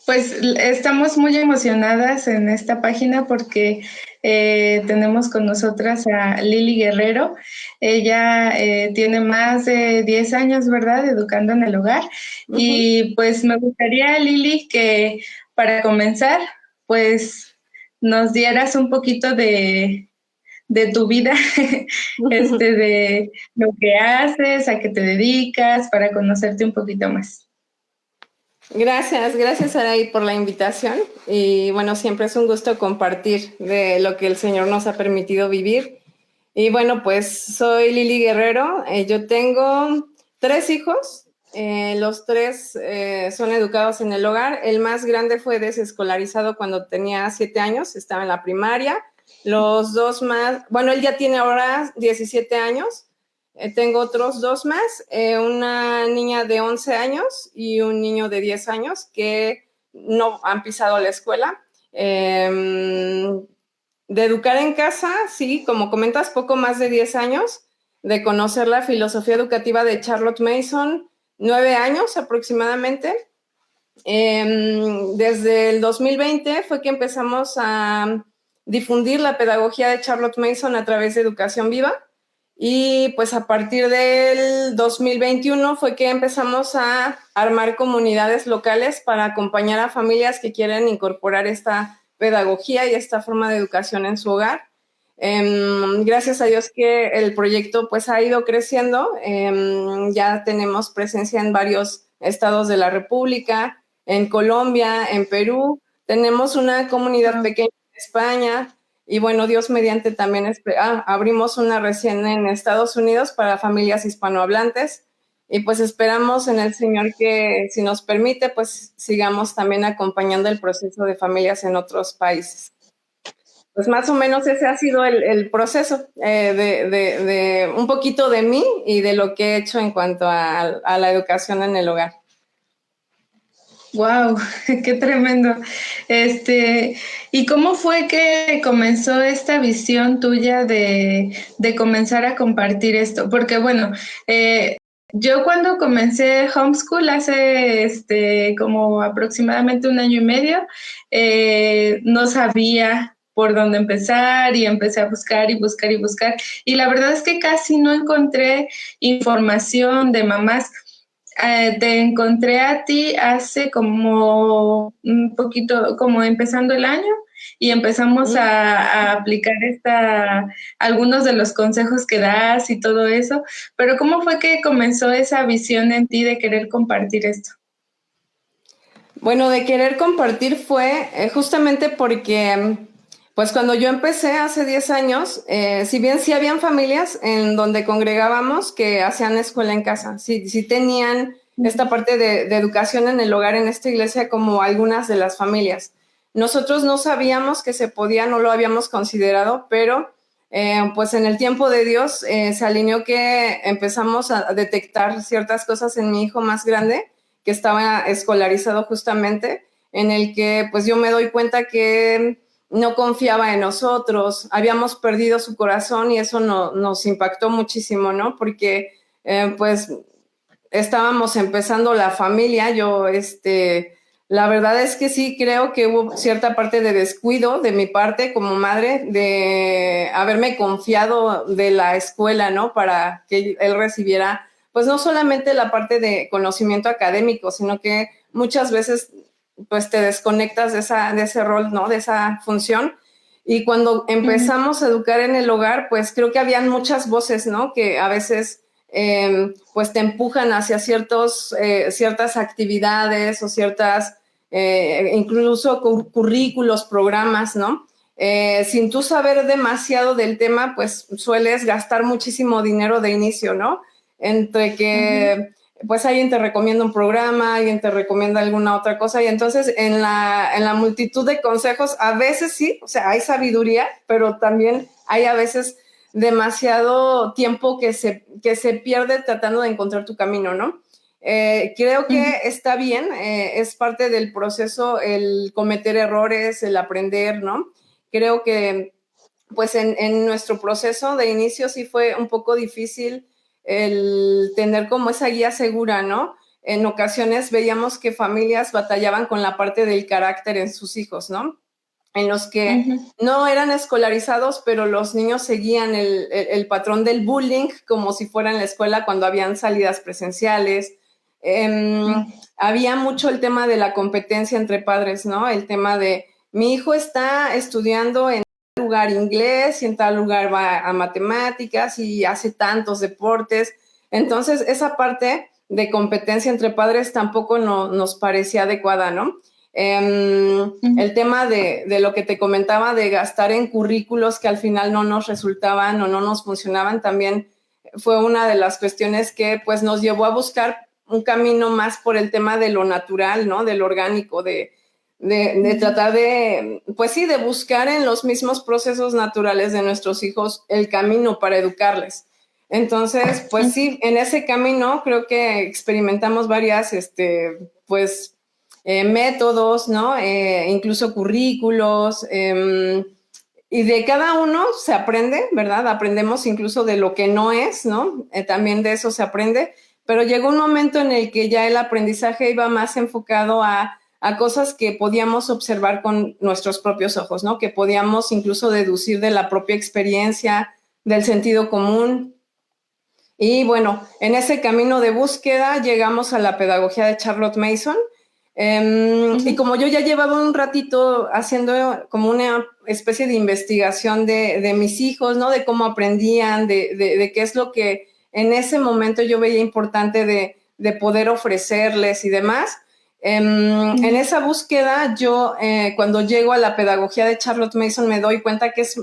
Pues estamos muy emocionadas en esta página porque tenemos con nosotras a Lili Guerrero. Ella tiene más de 10 años, ¿verdad?, educando en el hogar. Ujú. Y pues me gustaría, Lili, que para comenzar, pues nos dieras un poquito de tu vida, de lo que haces, a qué te dedicas, para conocerte un poquito más. Gracias, Saraí, por la invitación. Y bueno, siempre es un gusto compartir de lo que el Señor nos ha permitido vivir. Y bueno, pues soy Lili Guerrero. Yo tengo tres hijos. Los tres son educados en el hogar. El más grande fue desescolarizado cuando tenía 7 años, estaba en la primaria. Los dos más, bueno, él ya tiene ahora 17 años. Tengo otros dos más, una niña de 11 años y un niño de 10 años que no han pisado la escuela. De educar en casa, sí, como comentas, poco más de 10 años, de conocer la filosofía educativa de Charlotte Mason, 9 años aproximadamente. Desde el 2020 fue que empezamos a difundir la pedagogía de Charlotte Mason a través de Educación Viva. Y pues a partir del 2021 fue que empezamos a armar comunidades locales para acompañar a familias que quieren incorporar esta pedagogía y esta forma de educación en su hogar. Gracias a Dios que el proyecto pues ha ido creciendo. Ya tenemos presencia en varios estados de la República, en Colombia, en Perú. Tenemos una comunidad Wow. pequeña en España. Y bueno, Dios mediante también abrimos una recién en Estados Unidos para familias hispanohablantes y pues esperamos en el Señor que si nos permite, pues sigamos también acompañando el proceso de familias en otros países. Pues más o menos ese ha sido el proceso de un poquito de mí y de lo que he hecho en cuanto a la educación en el hogar. Wow, qué tremendo. ¿Y cómo fue que comenzó esta visión tuya de comenzar a compartir esto? Porque bueno, yo cuando comencé homeschool hace como aproximadamente un año y medio, no sabía por dónde empezar y empecé a buscar y buscar y buscar. Y la verdad es que casi no encontré información de mamás. Te encontré a ti hace como un poquito, como empezando el año, y empezamos a aplicar algunos de los consejos que das y todo eso. Pero ¿cómo fue que comenzó esa visión en ti de querer compartir esto? Bueno, de querer compartir fue justamente porque, pues cuando yo empecé hace 10 años, si bien sí habían familias en donde congregábamos que hacían escuela en casa, sí tenían esta parte de educación en el hogar en esta iglesia como algunas de las familias. Nosotros no sabíamos que se podía, no lo habíamos considerado, pero pues en el tiempo de Dios se alineó que empezamos a detectar ciertas cosas en mi hijo más grande que estaba escolarizado justamente, en el que pues yo me doy cuenta que no confiaba en nosotros, habíamos perdido su corazón y eso nos impactó muchísimo, ¿no? Porque pues estábamos empezando la familia, la verdad es que sí creo que hubo cierta parte de descuido de mi parte como madre de haberme confiado de la escuela, ¿no? Para que él recibiera, pues no solamente la parte de conocimiento académico, sino que muchas veces pues te desconectas de ese rol, ¿no? De esa función. Y cuando empezamos a educar en el hogar, pues creo que habían muchas voces, ¿no? Que a veces pues te empujan hacia ciertas actividades o ciertas, incluso currículos, programas, ¿no? Sin tú saber demasiado del tema, pues sueles gastar muchísimo dinero de inicio, ¿no? Entre que, pues alguien te recomienda un programa, alguien te recomienda alguna otra cosa, y entonces en la multitud de consejos, a veces sí, o sea, hay sabiduría, pero también hay a veces demasiado tiempo que se pierde tratando de encontrar tu camino, ¿no? Creo que está bien, es parte del proceso el cometer errores, el aprender, ¿no? Creo que pues en nuestro proceso de inicio sí fue un poco difícil el tener como esa guía segura, ¿no? en ocasiones veíamos que familias batallaban con la parte del carácter en sus hijos, ¿no? En los que no eran escolarizados, pero los niños seguían el patrón del bullying como si fuera en la escuela cuando habían salidas presenciales. Había mucho el tema de la competencia entre padres, ¿no? El tema de mi hijo está estudiando en tal lugar inglés y en tal lugar va a matemáticas y hace tantos deportes. Entonces, esa parte de competencia entre padres tampoco nos parecía adecuada, ¿no? El tema de lo que te comentaba de gastar en currículos que al final no nos resultaban o no nos funcionaban también fue una de las cuestiones que pues nos llevó a buscar un camino más por el tema de lo natural, ¿no? De lo orgánico, de tratar de, pues sí, de buscar en los mismos procesos naturales de nuestros hijos el camino para educarles. Entonces, pues sí, en ese camino creo que experimentamos varias, pues, métodos, ¿no? Incluso currículos, y de cada uno se aprende, ¿verdad? Aprendemos incluso de lo que no es, ¿no? También de eso se aprende, pero llegó un momento en el que ya el aprendizaje iba más enfocado a cosas que podíamos observar con nuestros propios ojos, ¿no? Que podíamos incluso deducir de la propia experiencia, del sentido común. Y bueno, en ese camino de búsqueda llegamos a la pedagogía de Charlotte Mason. Y como yo ya llevaba un ratito haciendo como una especie de investigación de mis hijos, ¿no? De cómo aprendían, de qué es lo que en ese momento yo veía importante de poder ofrecerles y demás. En esa búsqueda yo cuando llego a la pedagogía de Charlotte Mason me doy cuenta que es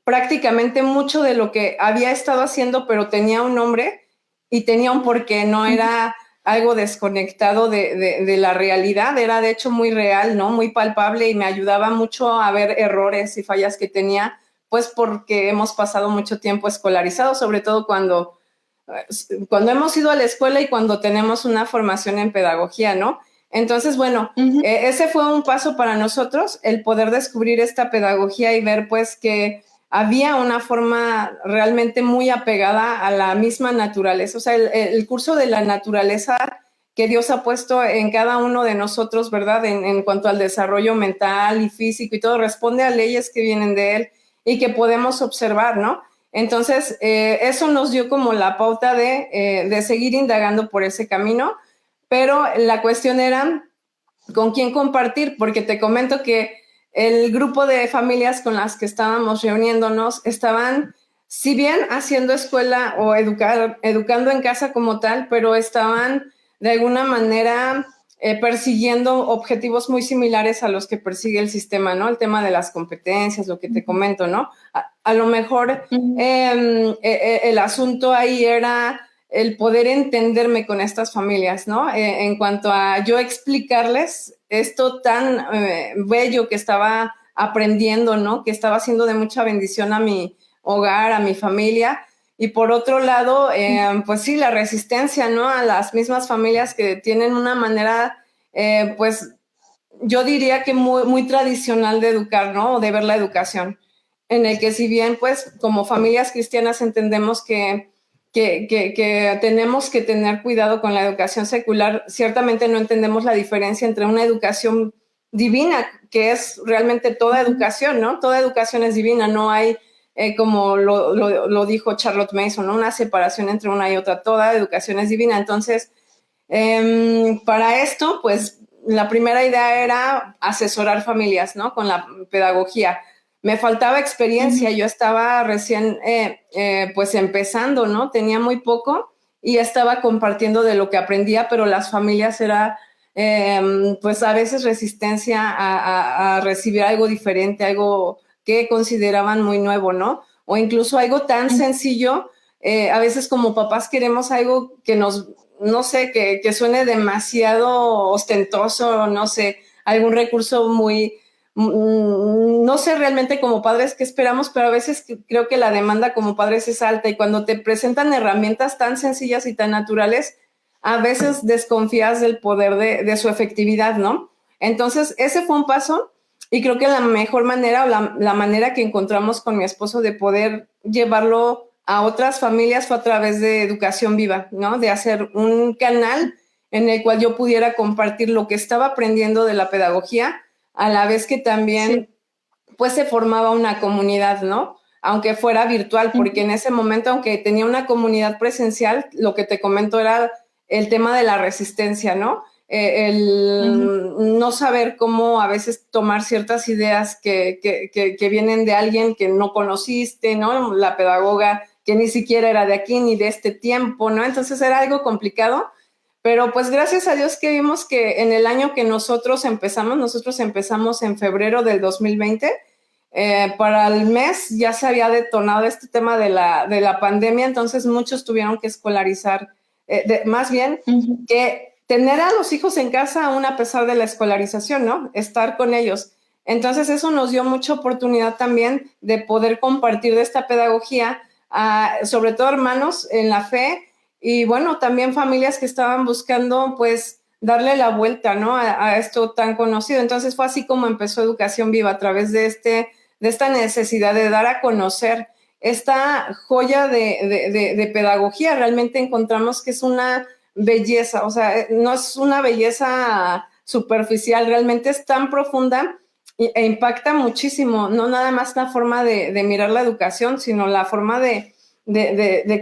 prácticamente mucho de lo que había estado haciendo, pero tenía un nombre y tenía un porqué, no era algo desconectado de la realidad, era de hecho muy real, ¿no? Muy palpable y me ayudaba mucho a ver errores y fallas que tenía, pues porque hemos pasado mucho tiempo escolarizados, sobre todo cuando hemos ido a la escuela y cuando tenemos una formación en pedagogía, ¿no? Entonces, bueno, ese fue un paso para nosotros, el poder descubrir esta pedagogía y ver pues que había una forma realmente muy apegada a la misma naturaleza, o sea, el curso de la naturaleza que Dios ha puesto en cada uno de nosotros, ¿verdad? En cuanto al desarrollo mental y físico y todo, responde a leyes que vienen de Él y que podemos observar, ¿no? Entonces, eso nos dio como la pauta de seguir indagando por ese camino, pero la cuestión era con quién compartir, porque te comento que el grupo de familias con las que estábamos reuniéndonos estaban, si bien haciendo escuela o educando en casa como tal, pero estaban de alguna manera persiguiendo objetivos muy similares a los que persigue el sistema, ¿no? El tema de las competencias, lo que te comento, ¿no? A lo mejor el asunto ahí era el poder entenderme con estas familias, ¿no? En cuanto a yo explicarles esto tan bello que estaba aprendiendo, ¿no? Que estaba siendo de mucha bendición a mi hogar, a mi familia. Y por otro lado, pues sí, la resistencia, ¿no? A las mismas familias que tienen una manera, pues yo diría que muy, muy tradicional de educar, ¿no? O de ver la educación. En el que si bien, pues, como familias cristianas entendemos que tenemos que tener cuidado con la educación secular, ciertamente no entendemos la diferencia entre una educación divina, que es realmente toda educación, ¿no? Toda educación es divina, no hay, como lo dijo Charlotte Mason, ¿no? Una separación entre una y otra, toda educación es divina. Entonces, para esto, pues, la primera idea era asesorar familias, ¿no? Con la pedagogía. Me faltaba experiencia, yo estaba recién pues empezando, ¿no? Tenía muy poco y estaba compartiendo de lo que aprendía, pero las familias era pues a veces resistencia a recibir algo diferente, algo que consideraban muy nuevo, ¿no? O incluso algo tan sencillo, a veces como papás queremos algo que nos, no sé, que suene demasiado ostentoso, no sé, algún recurso muy no sé realmente como padres qué esperamos, pero a veces creo que la demanda como padres es alta y cuando te presentan herramientas tan sencillas y tan naturales, a veces desconfías del poder de su efectividad, ¿no? Entonces, ese fue un paso y creo que la mejor manera o la manera que encontramos con mi esposo de poder llevarlo a otras familias fue a través de educación viva, ¿no? De hacer un canal en el cual yo pudiera compartir lo que estaba aprendiendo de la pedagogía, a la vez que también pues se formaba una comunidad, ¿no? Aunque fuera virtual, porque en ese momento, aunque tenía una comunidad presencial, lo que te comento era el tema de la resistencia, ¿no? El no saber cómo a veces tomar ciertas ideas que vienen de alguien que no conociste, ¿no? La pedagoga que ni siquiera era de aquí ni de este tiempo, ¿no? Entonces era algo complicado, pero pues gracias a Dios que vimos que en el año que nosotros empezamos en febrero del 2020, para el mes ya se había detonado este tema de la pandemia, entonces muchos tuvieron que escolarizar, más bien que tener a los hijos en casa aún a pesar de la escolarización, ¿no? Estar con ellos. Entonces eso nos dio mucha oportunidad también de poder compartir de esta pedagogía, sobre todo hermanos en la fe, y bueno, también familias que estaban buscando pues darle la vuelta, ¿no? A esto tan conocido. Entonces fue así como empezó Educación Viva, a través de esta necesidad de dar a conocer esta joya de pedagogía. Realmente encontramos que es una belleza, o sea, no es una belleza superficial, realmente es tan profunda e impacta muchísimo, no nada más la forma de mirar la educación, sino la forma de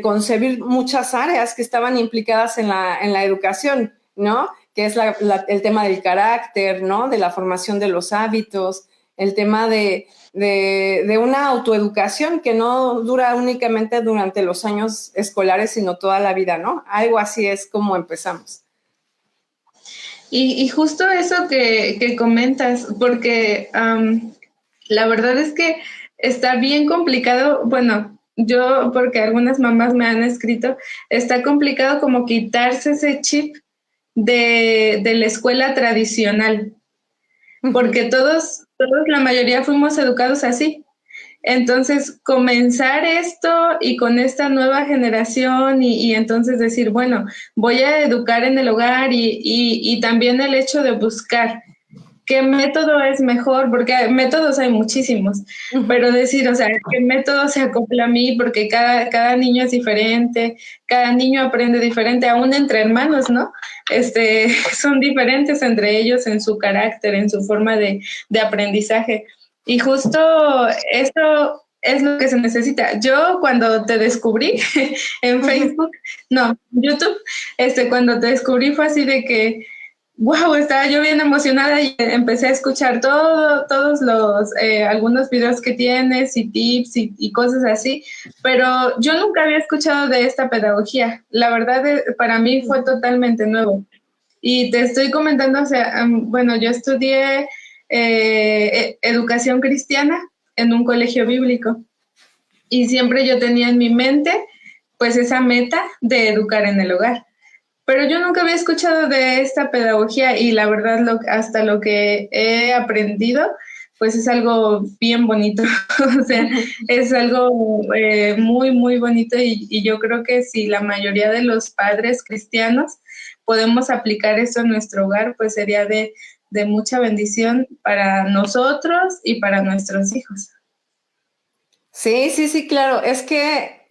concebir muchas áreas que estaban implicadas en la educación, ¿no? Que es el tema del carácter, ¿no? De la formación de los hábitos, el tema de una autoeducación que no dura únicamente durante los años escolares, sino toda la vida, ¿no? Algo así es como empezamos. Y justo eso que comentas, porque la verdad es que está bien complicado, bueno, yo, porque algunas mamás me han escrito, está complicado como quitarse ese chip de la escuela tradicional, porque todos, la mayoría fuimos educados así. Entonces, comenzar esto y con esta nueva generación y entonces decir, bueno, voy a educar en el hogar y también el hecho de buscar qué método es mejor, porque métodos hay muchísimos, pero decir, o sea, qué método se acopla a mí, porque cada niño es diferente, cada niño aprende diferente, aún entre hermanos, ¿no? Son diferentes entre ellos en su carácter, en su forma de aprendizaje. Y justo eso es lo que se necesita. Yo cuando te descubrí en Facebook, no, YouTube, cuando te descubrí fue así de que, wow, estaba yo bien emocionada y empecé a escuchar todos los, algunos videos que tienes y tips y cosas así, pero yo nunca había escuchado de esta pedagogía. La verdad, para mí fue totalmente nuevo. Y te estoy comentando, o sea, bueno, yo estudié educación cristiana en un colegio bíblico y siempre yo tenía en mi mente pues esa meta de educar en el hogar. Pero yo nunca había escuchado de esta pedagogía y la verdad hasta lo que he aprendido pues es algo bien bonito, o sea, es algo muy, muy bonito y yo creo que si la mayoría de los padres cristianos podemos aplicar eso en nuestro hogar, pues sería de mucha bendición para nosotros y para nuestros hijos. Sí, sí, sí, claro. Es que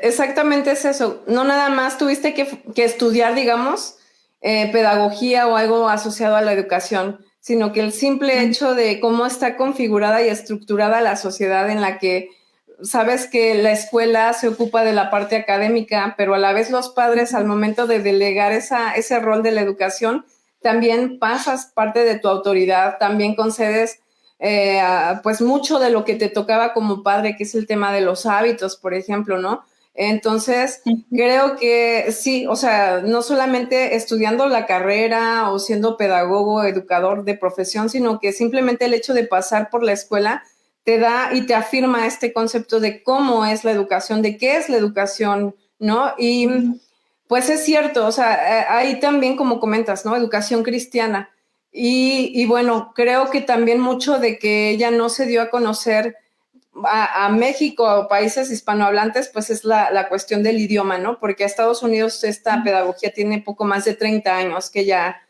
exactamente es eso. No nada más tuviste que estudiar, digamos, pedagogía o algo asociado a la educación, sino que el simple hecho de cómo está configurada y estructurada la sociedad en la que sabes que la escuela se ocupa de la parte académica, pero a la vez los padres al momento de delegar ese rol de la educación, también pasas parte de tu autoridad, también concedes pues mucho de lo que te tocaba como padre, que es el tema de los hábitos, por ejemplo, ¿no? Entonces, creo que sí, o sea, no solamente estudiando la carrera o siendo pedagogo, educador de profesión, sino que simplemente el hecho de pasar por la escuela te da y te afirma este concepto de cómo es la educación, de qué es la educación, ¿no? Y pues es cierto, o sea, ahí también, como comentas, ¿no? Educación cristiana. Y bueno, creo que también mucho de que ella no se dio a conocer a México o países hispanohablantes, pues es la cuestión del idioma, ¿no? Porque a Estados Unidos esta pedagogía tiene poco más de 30 años que ya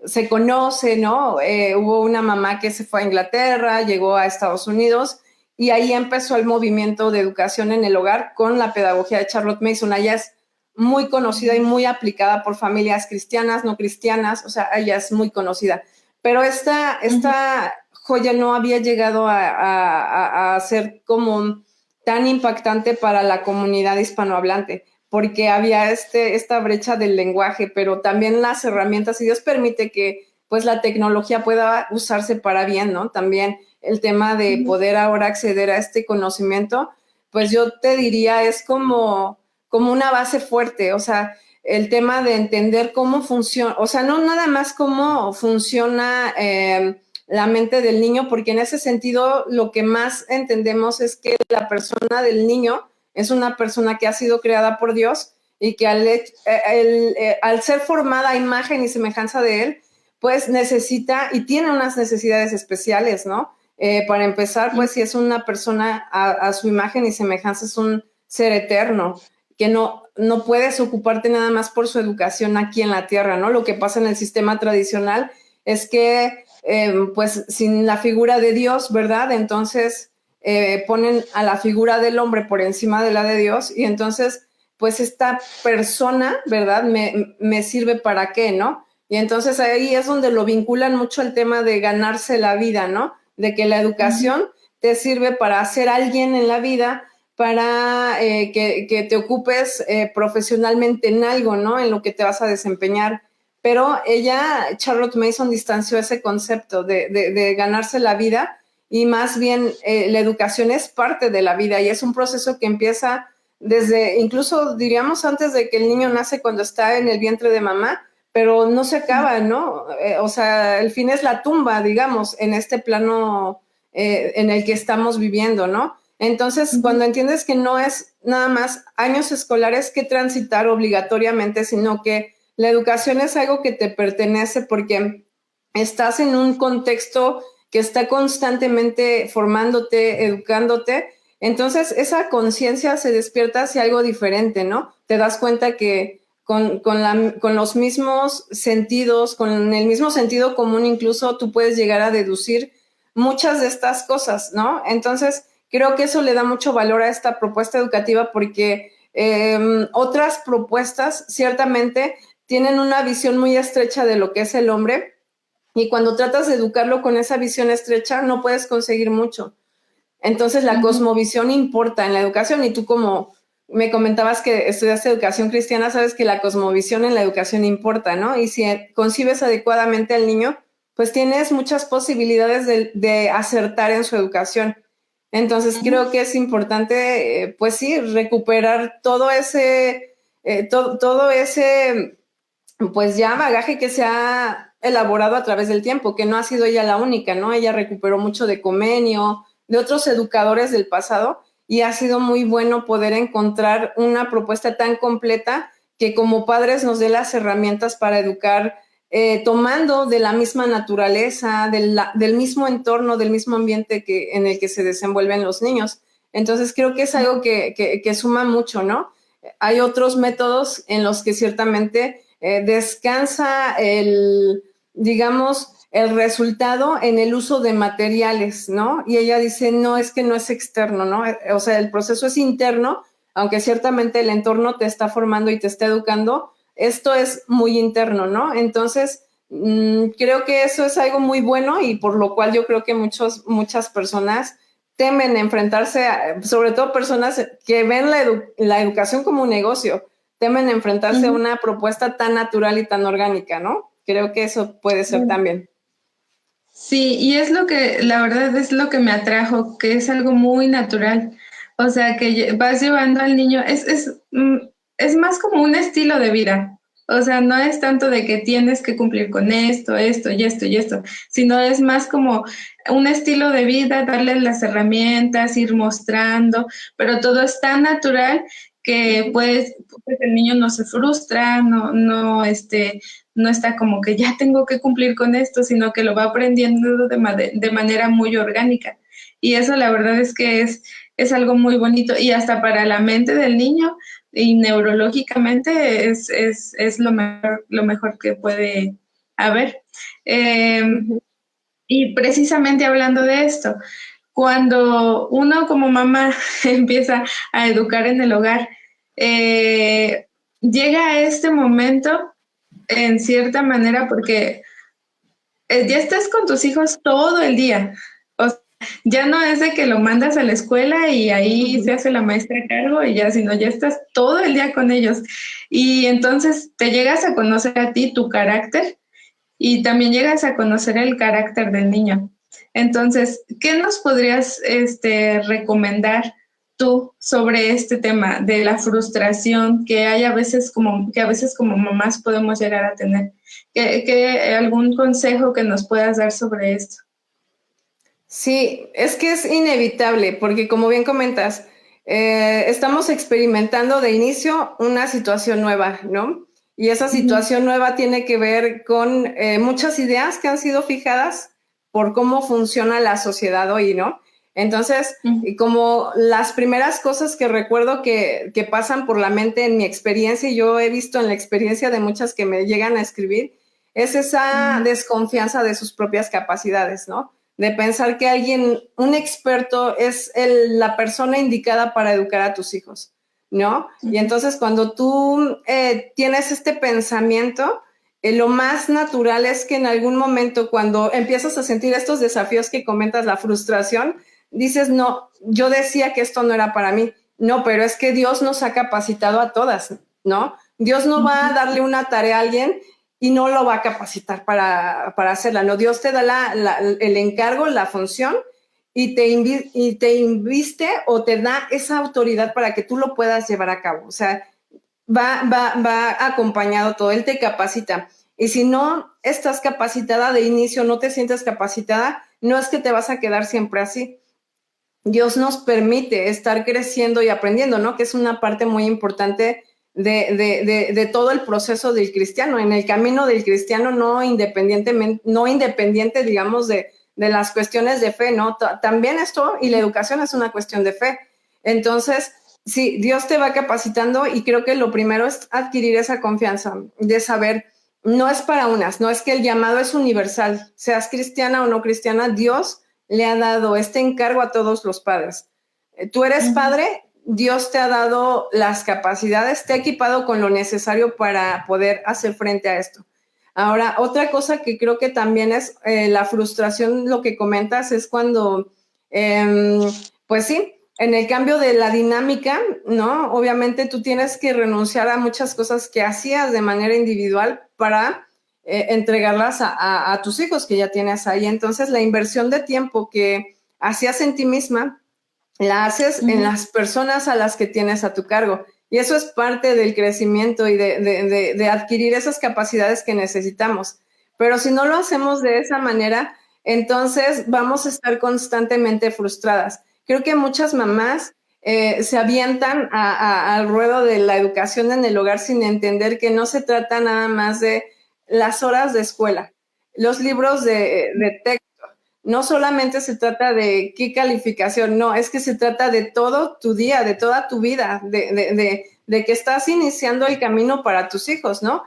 se conoce, ¿no? Hubo una mamá que se fue a Inglaterra, llegó a Estados Unidos y ahí empezó el movimiento de educación en el hogar con la pedagogía de Charlotte Mason. Allá es muy conocida y muy aplicada por familias cristianas, no cristianas, o sea, ella es muy conocida. Pero esta joya no había llegado a ser como tan impactante para la comunidad hispanohablante, porque había esta brecha del lenguaje, pero también las herramientas, y Dios permite que pues la tecnología pueda usarse para bien, ¿no? También el tema de poder ahora acceder a este conocimiento, pues yo te diría es como una base fuerte, o sea, el tema de entender cómo funciona, o sea, no nada más cómo funciona la mente del niño, porque en ese sentido lo que más entendemos es que la persona del niño es una persona que ha sido creada por Dios y que al ser formada a imagen y semejanza de Él, pues necesita y tiene unas necesidades especiales, ¿no? Para empezar, pues si es una persona a su imagen y semejanza, es un ser eterno, que no puedes ocuparte nada más por su educación aquí en la tierra, ¿no? Lo que pasa en el sistema tradicional es que, pues, sin la figura de Dios, ¿verdad? Entonces, ponen a la figura del hombre por encima de la de Dios y entonces, pues, esta persona, ¿verdad? Me sirve para qué, ¿no? Y entonces ahí es donde lo vinculan mucho el tema de ganarse la vida, ¿no? De que la educación te sirve para ser alguien en la vida, para que te ocupes profesionalmente en algo, ¿no? En lo que te vas a desempeñar. Pero Charlotte Mason, distanció ese concepto de ganarse la vida y más bien la educación es parte de la vida y es un proceso que empieza desde, incluso diríamos antes de que el niño nace cuando está en el vientre de mamá, pero no se acaba, ¿no? O sea, el fin es la tumba, digamos, en este plano en el que estamos viviendo, ¿no? Entonces, cuando entiendes que no es nada más años escolares que transitar obligatoriamente, sino que la educación es algo que te pertenece porque estás en un contexto que está constantemente formándote, educándote, entonces esa conciencia se despierta hacia algo diferente, ¿no? Te das cuenta que con los mismos sentidos, con el mismo sentido común, incluso tú puedes llegar a deducir muchas de estas cosas, ¿no? Entonces, creo que eso le da mucho valor a esta propuesta educativa porque otras propuestas ciertamente tienen una visión muy estrecha de lo que es el hombre y cuando tratas de educarlo con esa visión estrecha no puedes conseguir mucho. Entonces, la cosmovisión importa en la educación y tú, como me comentabas que estudiaste educación cristiana, sabes que la cosmovisión en la educación importa, ¿no? Y si concibes adecuadamente al niño, pues tienes muchas posibilidades de acertar en su educación. Entonces, creo que es importante, pues sí, recuperar todo ese, pues ya bagaje que se ha elaborado a través del tiempo, que no ha sido ella la única, ¿no? Ella recuperó mucho de Comenio, de otros educadores del pasado, y ha sido muy bueno poder encontrar una propuesta tan completa que como padres nos dé las herramientas para educar, tomando de la misma naturaleza, del mismo entorno, del mismo ambiente en el que se desenvuelven los niños. Entonces creo que es algo que suma mucho, ¿no? Hay otros métodos en los que ciertamente descansa digamos, el resultado en el uso de materiales, ¿no? Y ella dice, no, es que no es externo, ¿no? O sea, el proceso es interno, aunque ciertamente el entorno te está formando y te está educando, esto es muy interno, ¿no? Entonces, creo que eso es algo muy bueno y por lo cual yo creo que muchas personas temen enfrentarse, sobre todo personas que ven la educación como un negocio, temen enfrentarse a una propuesta tan natural y tan orgánica, ¿no? Creo que eso puede ser también. Sí, y es lo que, la verdad es lo que me atrajo, que es algo muy natural. O sea, que vas llevando al niño, es más como un estilo de vida. O sea, no es tanto de que tienes que cumplir con esto, esto y esto y esto, sino es más como un estilo de vida, darle las herramientas, ir mostrando, pero todo es tan natural que pues el niño no se frustra, no está como que ya tengo que cumplir con esto, sino que lo va aprendiendo de manera muy orgánica. Y eso la verdad es que es algo muy bonito y hasta para la mente del niño y neurológicamente es lo mejor que puede haber. Y precisamente hablando de esto, cuando uno como mamá empieza a educar en el hogar, llega a este momento en cierta manera porque ya estás con tus hijos todo el día. O sea, ya no es de que lo mandas a la escuela y ahí se hace la maestra a cargo y ya, sino ya estás todo el día con ellos. Y entonces te llegas a conocer a ti, tu carácter, y también llegas a conocer el carácter del niño. Entonces, ¿qué nos podrías recomendar tú sobre este tema de la frustración que hay a veces como mamás podemos llegar a tener? ¿Algún consejo que nos puedas dar sobre esto? Sí, es que es inevitable, porque como bien comentas, estamos experimentando de inicio una situación nueva, ¿no? Y esa situación nueva tiene que ver con muchas ideas que han sido fijadas por cómo funciona la sociedad hoy, ¿no? Entonces, y como las primeras cosas que recuerdo que pasan por la mente en mi experiencia, y yo he visto en la experiencia de muchas que me llegan a escribir, es esa desconfianza de sus propias capacidades, ¿no? De pensar que alguien, un experto, es la persona indicada para educar a tus hijos, ¿no? Y entonces cuando tú tienes este pensamiento, lo más natural es que en algún momento cuando empiezas a sentir estos desafíos que comentas, la frustración, dices, no, yo decía que esto no era para mí. No, pero es que Dios nos ha capacitado a todas, ¿no? Dios no va a darle una tarea a alguien y no lo va a capacitar para hacerla. No, Dios te da el encargo, la función y te inviste o te da esa autoridad para que tú lo puedas llevar a cabo. O sea, va acompañado todo, Él te capacita. Y si no estás capacitada de inicio, no te sientes capacitada, no es que te vas a quedar siempre así. Dios nos permite estar creciendo y aprendiendo, ¿no? Que es una parte muy importante de todo el proceso del cristiano, en el camino del cristiano no independiente, digamos, de las cuestiones de fe, ¿no? También esto y la educación es una cuestión de fe. Entonces, sí, Dios te va capacitando y creo que lo primero es adquirir esa confianza de saber, no es para unas, no es que el llamado es universal, seas cristiana o no cristiana, Dios le ha dado este encargo a todos los padres. Tú eres padre, Dios te ha dado las capacidades, te ha equipado con lo necesario para poder hacer frente a esto. Ahora, otra cosa que creo que también es la frustración, lo que comentas, es cuando, pues sí, en el cambio de la dinámica, ¿no? Obviamente tú tienes que renunciar a muchas cosas que hacías de manera individual para entregarlas a tus hijos que ya tienes ahí. Entonces, la inversión de tiempo que hacías en ti misma, la haces en las personas a las que tienes a tu cargo. Y eso es parte del crecimiento y de adquirir esas capacidades que necesitamos. Pero si no lo hacemos de esa manera, entonces vamos a estar constantemente frustradas. Creo que muchas mamás se avientan al ruedo de la educación en el hogar sin entender que no se trata nada más de las horas de escuela, los libros de texto. No solamente se trata de qué calificación, no, es que se trata de todo tu día, de toda tu vida, de que estás iniciando el camino para tus hijos, ¿no?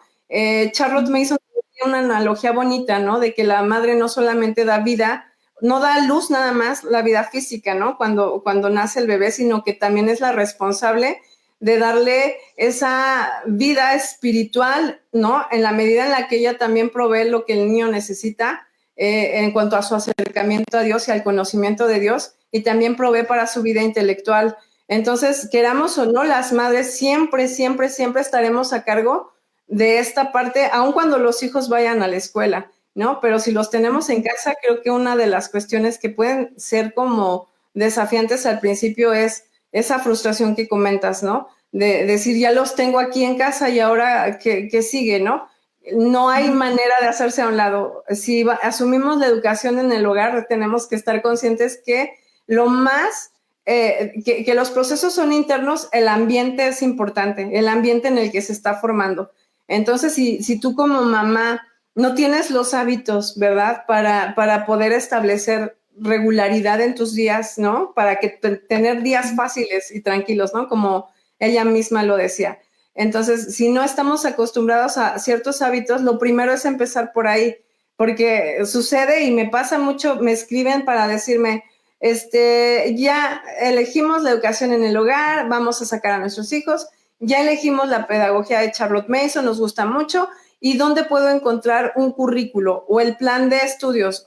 Charlotte Mason tiene una analogía bonita, ¿no? De que la madre no solamente da vida, no da a luz nada más la vida física, ¿no? Cuando nace el bebé, sino que también es la responsable de darle esa vida espiritual, ¿no? En la medida en la que ella también provee lo que el niño necesita en cuanto a su acercamiento a Dios y al conocimiento de Dios, y también provee para su vida intelectual. Entonces, queramos o no, las madres siempre, siempre, siempre estaremos a cargo de esta parte, aun cuando los hijos vayan a la escuela, ¿no? Pero si los tenemos en casa, creo que una de las cuestiones que pueden ser como desafiantes al principio es esa frustración que comentas, ¿no? De decir, ya los tengo aquí en casa y ahora, ¿qué sigue, no? No hay manera de hacerse a un lado. Si asumimos la educación en el hogar, tenemos que estar conscientes que lo más, que los procesos son internos, el ambiente es importante, el ambiente en el que se está formando. Entonces, si tú como mamá no tienes los hábitos, ¿verdad? Para poder establecer regularidad en tus días, ¿no? Para que tener días fáciles y tranquilos, ¿no? Como ella misma lo decía. Entonces, si no estamos acostumbrados a ciertos hábitos, lo primero es empezar por ahí, porque sucede y me pasa mucho, me escriben para decirme, ya elegimos la educación en el hogar, vamos a sacar a nuestros hijos, ya elegimos la pedagogía de Charlotte Mason, nos gusta mucho, ¿y dónde puedo encontrar un currículo o el plan de estudios?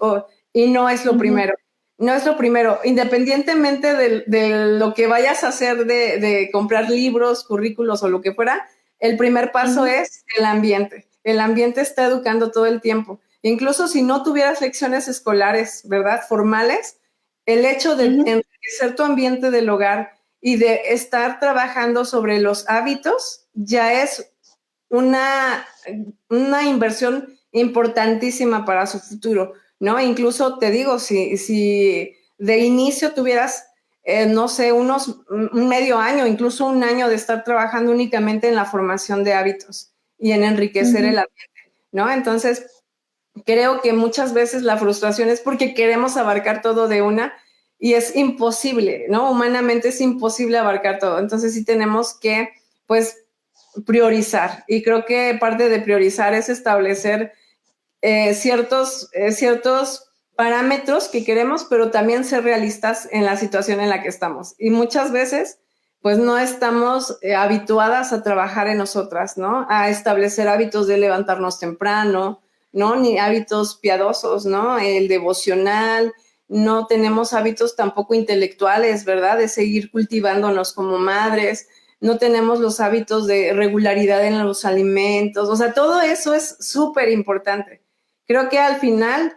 Y no es lo primero. No es lo primero, independientemente de lo que vayas a hacer de comprar libros, currículos o lo que fuera, el primer paso es el ambiente. El ambiente está educando todo el tiempo. Incluso si no tuvieras lecciones escolares, ¿verdad? Formales, el hecho de enriquecer tu ambiente del hogar y de estar trabajando sobre los hábitos ya es una inversión importantísima para su futuro, ¿no? Incluso te digo, si de inicio tuvieras, no sé, un medio año, incluso un año de estar trabajando únicamente en la formación de hábitos y en enriquecer el ambiente, ¿no? Entonces, creo que muchas veces la frustración es porque queremos abarcar todo de una y es imposible, ¿no? Humanamente es imposible abarcar todo. Entonces sí tenemos que, pues, priorizar. Y creo que parte de priorizar es establecer ciertos parámetros que queremos, pero también ser realistas en la situación en la que estamos. Y muchas veces, pues no estamos habituadas a trabajar en nosotras, ¿no? A establecer hábitos de levantarnos temprano, ¿no? Ni hábitos piadosos, ¿no? El devocional, no tenemos hábitos tampoco intelectuales, ¿verdad? De seguir cultivándonos como madres, no tenemos los hábitos de regularidad en los alimentos, o sea, todo eso es súper importante. Creo que al final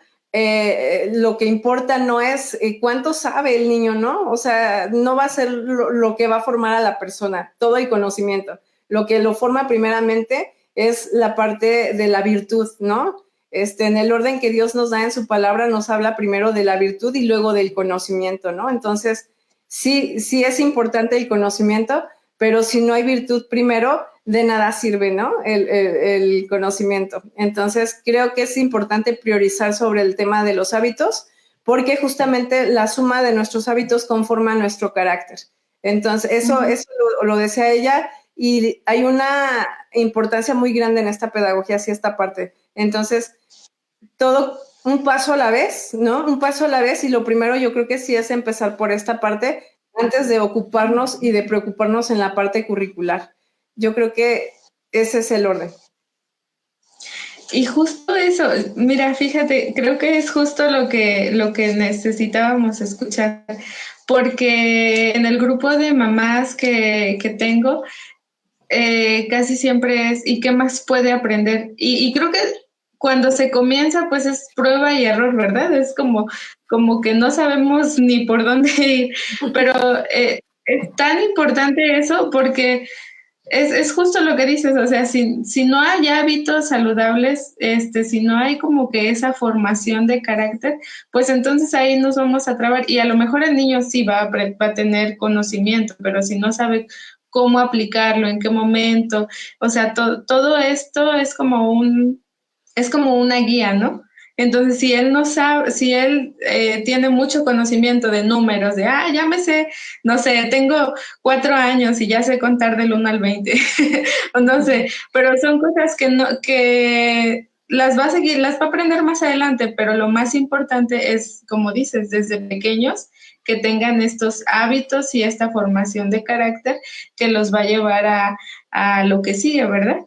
lo que importa no es cuánto sabe el niño, ¿no? O sea, no va a ser lo que va a formar a la persona, todo el conocimiento. Lo que lo forma primeramente es la parte de la virtud, ¿no? En el orden que Dios nos da en su palabra, nos habla primero de la virtud y luego del conocimiento, ¿no? Entonces, sí es importante el conocimiento, pero si no hay virtud primero, de nada sirve, ¿no? El conocimiento. Entonces, creo que es importante priorizar sobre el tema de los hábitos, porque justamente la suma de nuestros hábitos conforma nuestro carácter. Entonces, eso lo decía ella, y hay una importancia muy grande en esta pedagogía, hacia esta parte. Entonces, todo un paso a la vez, ¿no? Un paso a la vez, y lo primero yo creo que sí es empezar por esta parte antes de ocuparnos y de preocuparnos en la parte curricular. Yo creo que ese es el orden. Y justo eso, mira, fíjate, creo que es justo lo que necesitábamos escuchar, porque en el grupo de mamás que tengo, casi siempre es, ¿y qué más puede aprender? Y creo que cuando se comienza, pues es prueba y error, ¿verdad? Es como que no sabemos ni por dónde ir, pero es tan importante eso porque es justo lo que dices, o sea, si no hay hábitos saludables, si no hay como que esa formación de carácter, pues entonces ahí nos vamos a trabar y a lo mejor el niño sí va a tener conocimiento, pero si no sabe cómo aplicarlo, en qué momento, o sea, todo esto es como una guía, ¿no? Entonces, si él no sabe, si él tiene mucho conocimiento de números, de, ya me sé, no sé, tengo 4 años y ya sé contar del 1 al 20, o no sé, pero son cosas que no, que las va a seguir, las va a aprender más adelante, pero lo más importante es, como dices, desde pequeños, que tengan estos hábitos y esta formación de carácter que los va a llevar a lo que sigue, ¿verdad?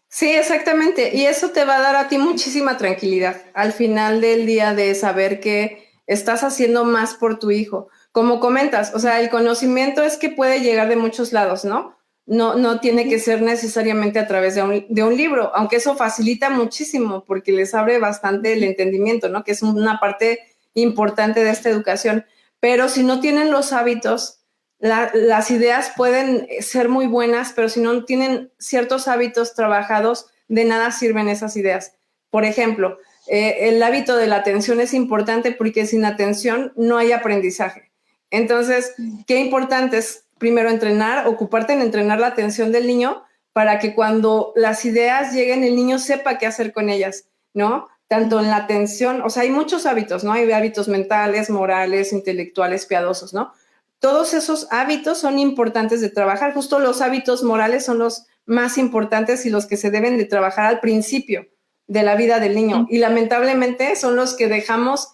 Sí, exactamente. Y eso te va a dar a ti muchísima tranquilidad al final del día, de saber que estás haciendo más por tu hijo. Como comentas, o sea, el conocimiento es que puede llegar de muchos lados, ¿no? No tiene que ser necesariamente a través de un libro, aunque eso facilita muchísimo porque les abre bastante el entendimiento, ¿no? Que es una parte importante de esta educación. Pero si no tienen los hábitos, las ideas pueden ser muy buenas, pero si no tienen ciertos hábitos trabajados, de nada sirven esas ideas. Por ejemplo, el hábito de la atención es importante porque sin atención no hay aprendizaje. Entonces, qué importante es primero entrenar, ocuparte en entrenar la atención del niño para que cuando las ideas lleguen, el niño sepa qué hacer con ellas, ¿no? Tanto en la atención, o sea, hay muchos hábitos, ¿no? Hay hábitos mentales, morales, intelectuales, piadosos, ¿no? Todos esos hábitos son importantes de trabajar. Justo los hábitos morales son los más importantes y los que se deben de trabajar al principio de la vida del niño. Y lamentablemente son los que dejamos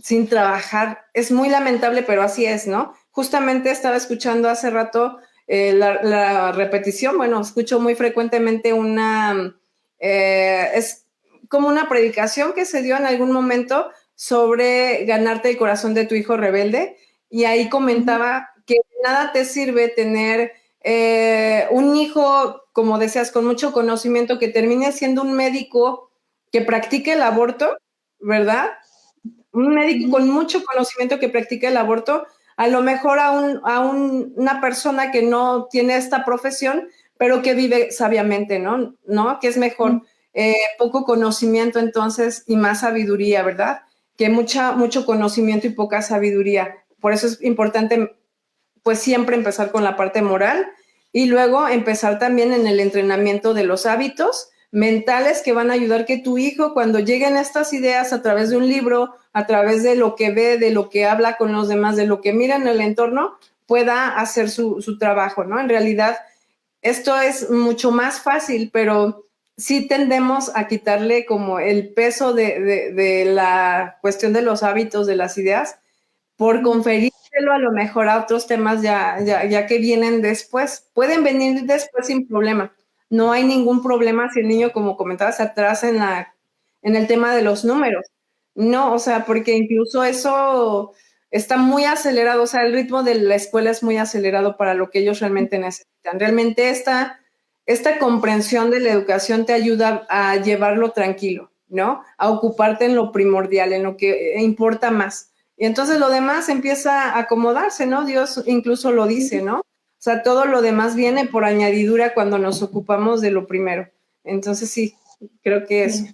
sin trabajar. Es muy lamentable, pero así es, ¿no? Justamente estaba escuchando hace rato la repetición. Bueno, escucho muy frecuentemente es como una predicación que se dio en algún momento sobre ganarte el corazón de tu hijo rebelde, y ahí comentaba que nada te sirve tener un hijo, como decías, con mucho conocimiento, que termine siendo un médico que practique el aborto, ¿verdad? Un médico con mucho conocimiento que practique el aborto, a lo mejor una persona que no tiene esta profesión, pero que vive sabiamente, ¿no? Que es mejor poco conocimiento entonces y más sabiduría, ¿verdad? Que mucho conocimiento y poca sabiduría. Por eso es importante, pues, siempre empezar con la parte moral y luego empezar también en el entrenamiento de los hábitos mentales que van a ayudar que tu hijo, cuando lleguen estas ideas a través de un libro, a través de lo que ve, de lo que habla con los demás, de lo que mira en el entorno, pueda hacer su trabajo, ¿no? En realidad, esto es mucho más fácil, pero sí tendemos a quitarle como el peso de la cuestión de los hábitos, de las ideas, por conferírselo a lo mejor a otros temas ya que vienen después. Pueden venir después sin problema. No hay ningún problema si el niño, como comentabas, se atrasa en el tema de los números. No, o sea, porque incluso eso está muy acelerado, o sea, el ritmo de la escuela es muy acelerado para lo que ellos realmente necesitan. Realmente esta comprensión de la educación te ayuda a llevarlo tranquilo, ¿no? A ocuparte en lo primordial, en lo que importa más. Y entonces lo demás empieza a acomodarse, ¿no? Dios incluso lo dice, ¿no? O sea, todo lo demás viene por añadidura cuando nos ocupamos de lo primero. Entonces sí, creo que eso.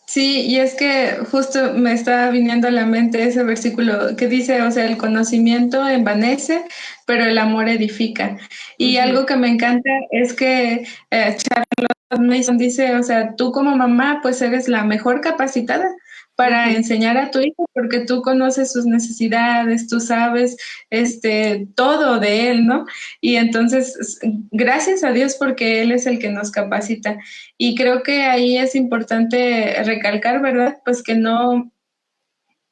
Sí, y es que justo me está viniendo a la mente ese versículo que dice, o sea, el conocimiento envanece, pero el amor edifica. Y algo que me encanta es que Charlotte Mason dice, o sea, tú como mamá, pues eres la mejor capacitada para enseñar a tu hijo, porque tú conoces sus necesidades, tú sabes todo de él, ¿no? Y entonces, gracias a Dios porque Él es el que nos capacita. Y creo que ahí es importante recalcar, ¿verdad? Pues que no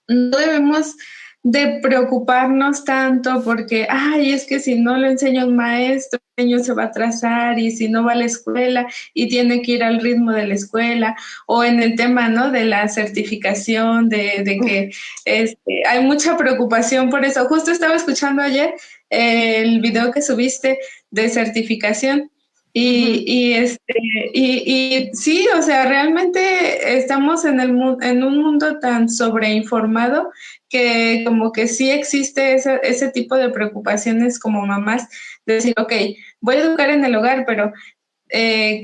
debemos de preocuparnos tanto porque, ay, es que si no lo enseña un maestro, el niño se va a atrasar y si no va a la escuela y tiene que ir al ritmo de la escuela, o en el tema, ¿no? De la certificación, de que hay mucha preocupación por eso. Justo estaba escuchando ayer el video que subiste de certificación y sí, o sea, realmente estamos en un mundo tan sobreinformado que como que sí existe ese tipo de preocupaciones como mamás, de decir, ok, voy a educar en el hogar, pero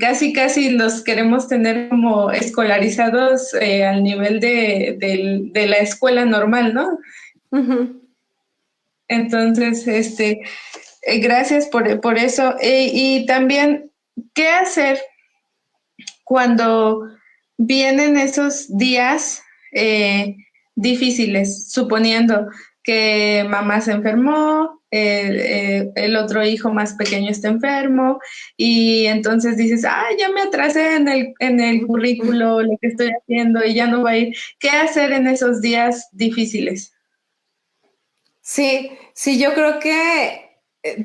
casi los queremos tener como escolarizados al nivel de la escuela normal, ¿no? Entonces, gracias por eso. Y también, ¿qué hacer cuando vienen esos días difíciles, suponiendo que mamá se enfermó, el otro hijo más pequeño está enfermo, y entonces dices, ya me atrasé en el currículo, lo que estoy haciendo, y ya no va a ir? ¿Qué hacer en esos días difíciles? Sí, yo creo que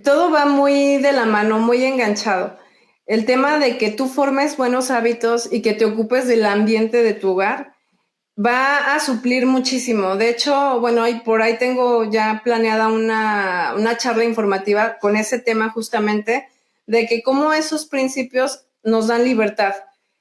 todo va muy de la mano, muy enganchado. El tema de que tú formes buenos hábitos y que te ocupes del ambiente de tu hogar va a suplir muchísimo. De hecho, bueno, por ahí tengo ya planeada una charla informativa con ese tema justamente, de que cómo esos principios nos dan libertad,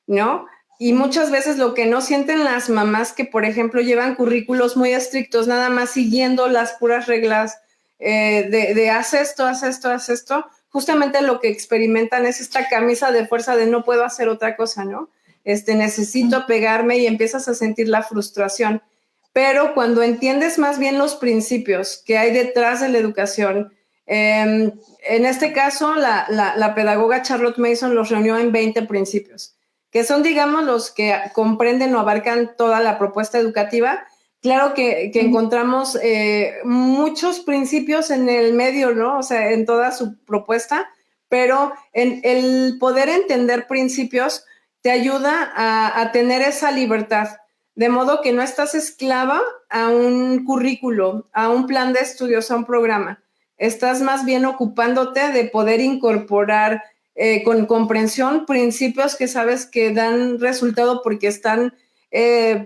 ¿no? Y muchas veces lo que no sienten las mamás que, por ejemplo, llevan currículos muy estrictos, nada más siguiendo las puras reglas de haz esto, haz esto, haz esto, justamente lo que experimentan es esta camisa de fuerza de no puedo hacer otra cosa, ¿no? Necesito apegarme y empiezas a sentir la frustración. Pero cuando entiendes más bien los principios que hay detrás de la educación, en este caso la pedagoga Charlotte Mason los reunió en 20 principios, que son, digamos, los que comprenden o abarcan toda la propuesta educativa. Claro que encontramos muchos principios en el medio, ¿no? O sea, en toda su propuesta, pero en el poder entender principios te ayuda a tener esa libertad, de modo que no estás esclava a un currículo, a un plan de estudios, a un programa, estás más bien ocupándote de poder incorporar con comprensión principios que sabes que dan resultado porque están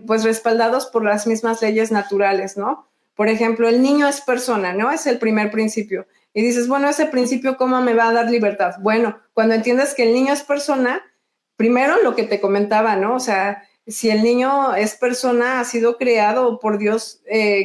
pues respaldados por las mismas leyes naturales, ¿no? Por ejemplo, el niño es persona, ¿no? Es el primer principio. Y dices, bueno, ese principio, ¿cómo me va a dar libertad? Bueno, cuando entiendes que el niño es persona, primero lo que te comentaba, ¿no? O sea, si el niño es persona, ha sido creado por Dios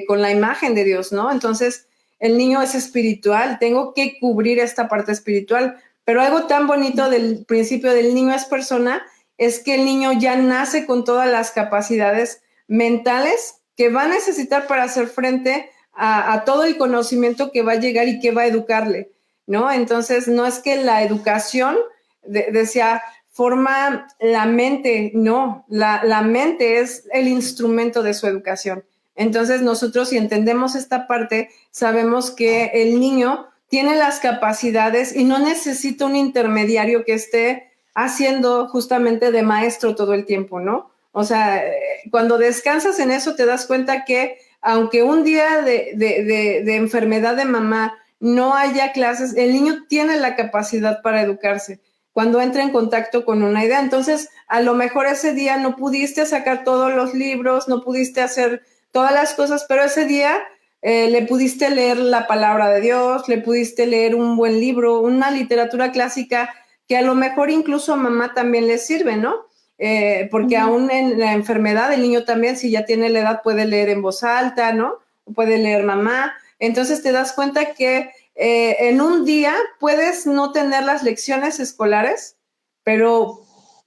con la imagen de Dios, ¿no? Entonces, el niño es espiritual, tengo que cubrir esta parte espiritual. Pero algo tan bonito del principio del niño es persona es que el niño ya nace con todas las capacidades mentales que va a necesitar para hacer frente a todo el conocimiento que va a llegar y que va a educarle, ¿no? Entonces, no es que la educación, decía, forma la mente, no, la mente es el instrumento de su educación. Entonces, nosotros si entendemos esta parte, sabemos que el niño tiene las capacidades y no necesita un intermediario que esté haciendo justamente de maestro todo el tiempo, ¿no? O sea, cuando descansas en eso te das cuenta que aunque un día de enfermedad de mamá no haya clases, el niño tiene la capacidad para educarse cuando entra en contacto con una idea. Entonces, a lo mejor ese día no pudiste sacar todos los libros, no pudiste hacer todas las cosas, pero ese día le pudiste leer la palabra de Dios, le pudiste leer un buen libro, una literatura clásica que a lo mejor incluso a mamá también le sirve, ¿no? Porque aún en la enfermedad el niño también, si ya tiene la edad, puede leer en voz alta, ¿no? Puede leer mamá. Entonces te das cuenta que en un día puedes no tener las lecciones escolares, pero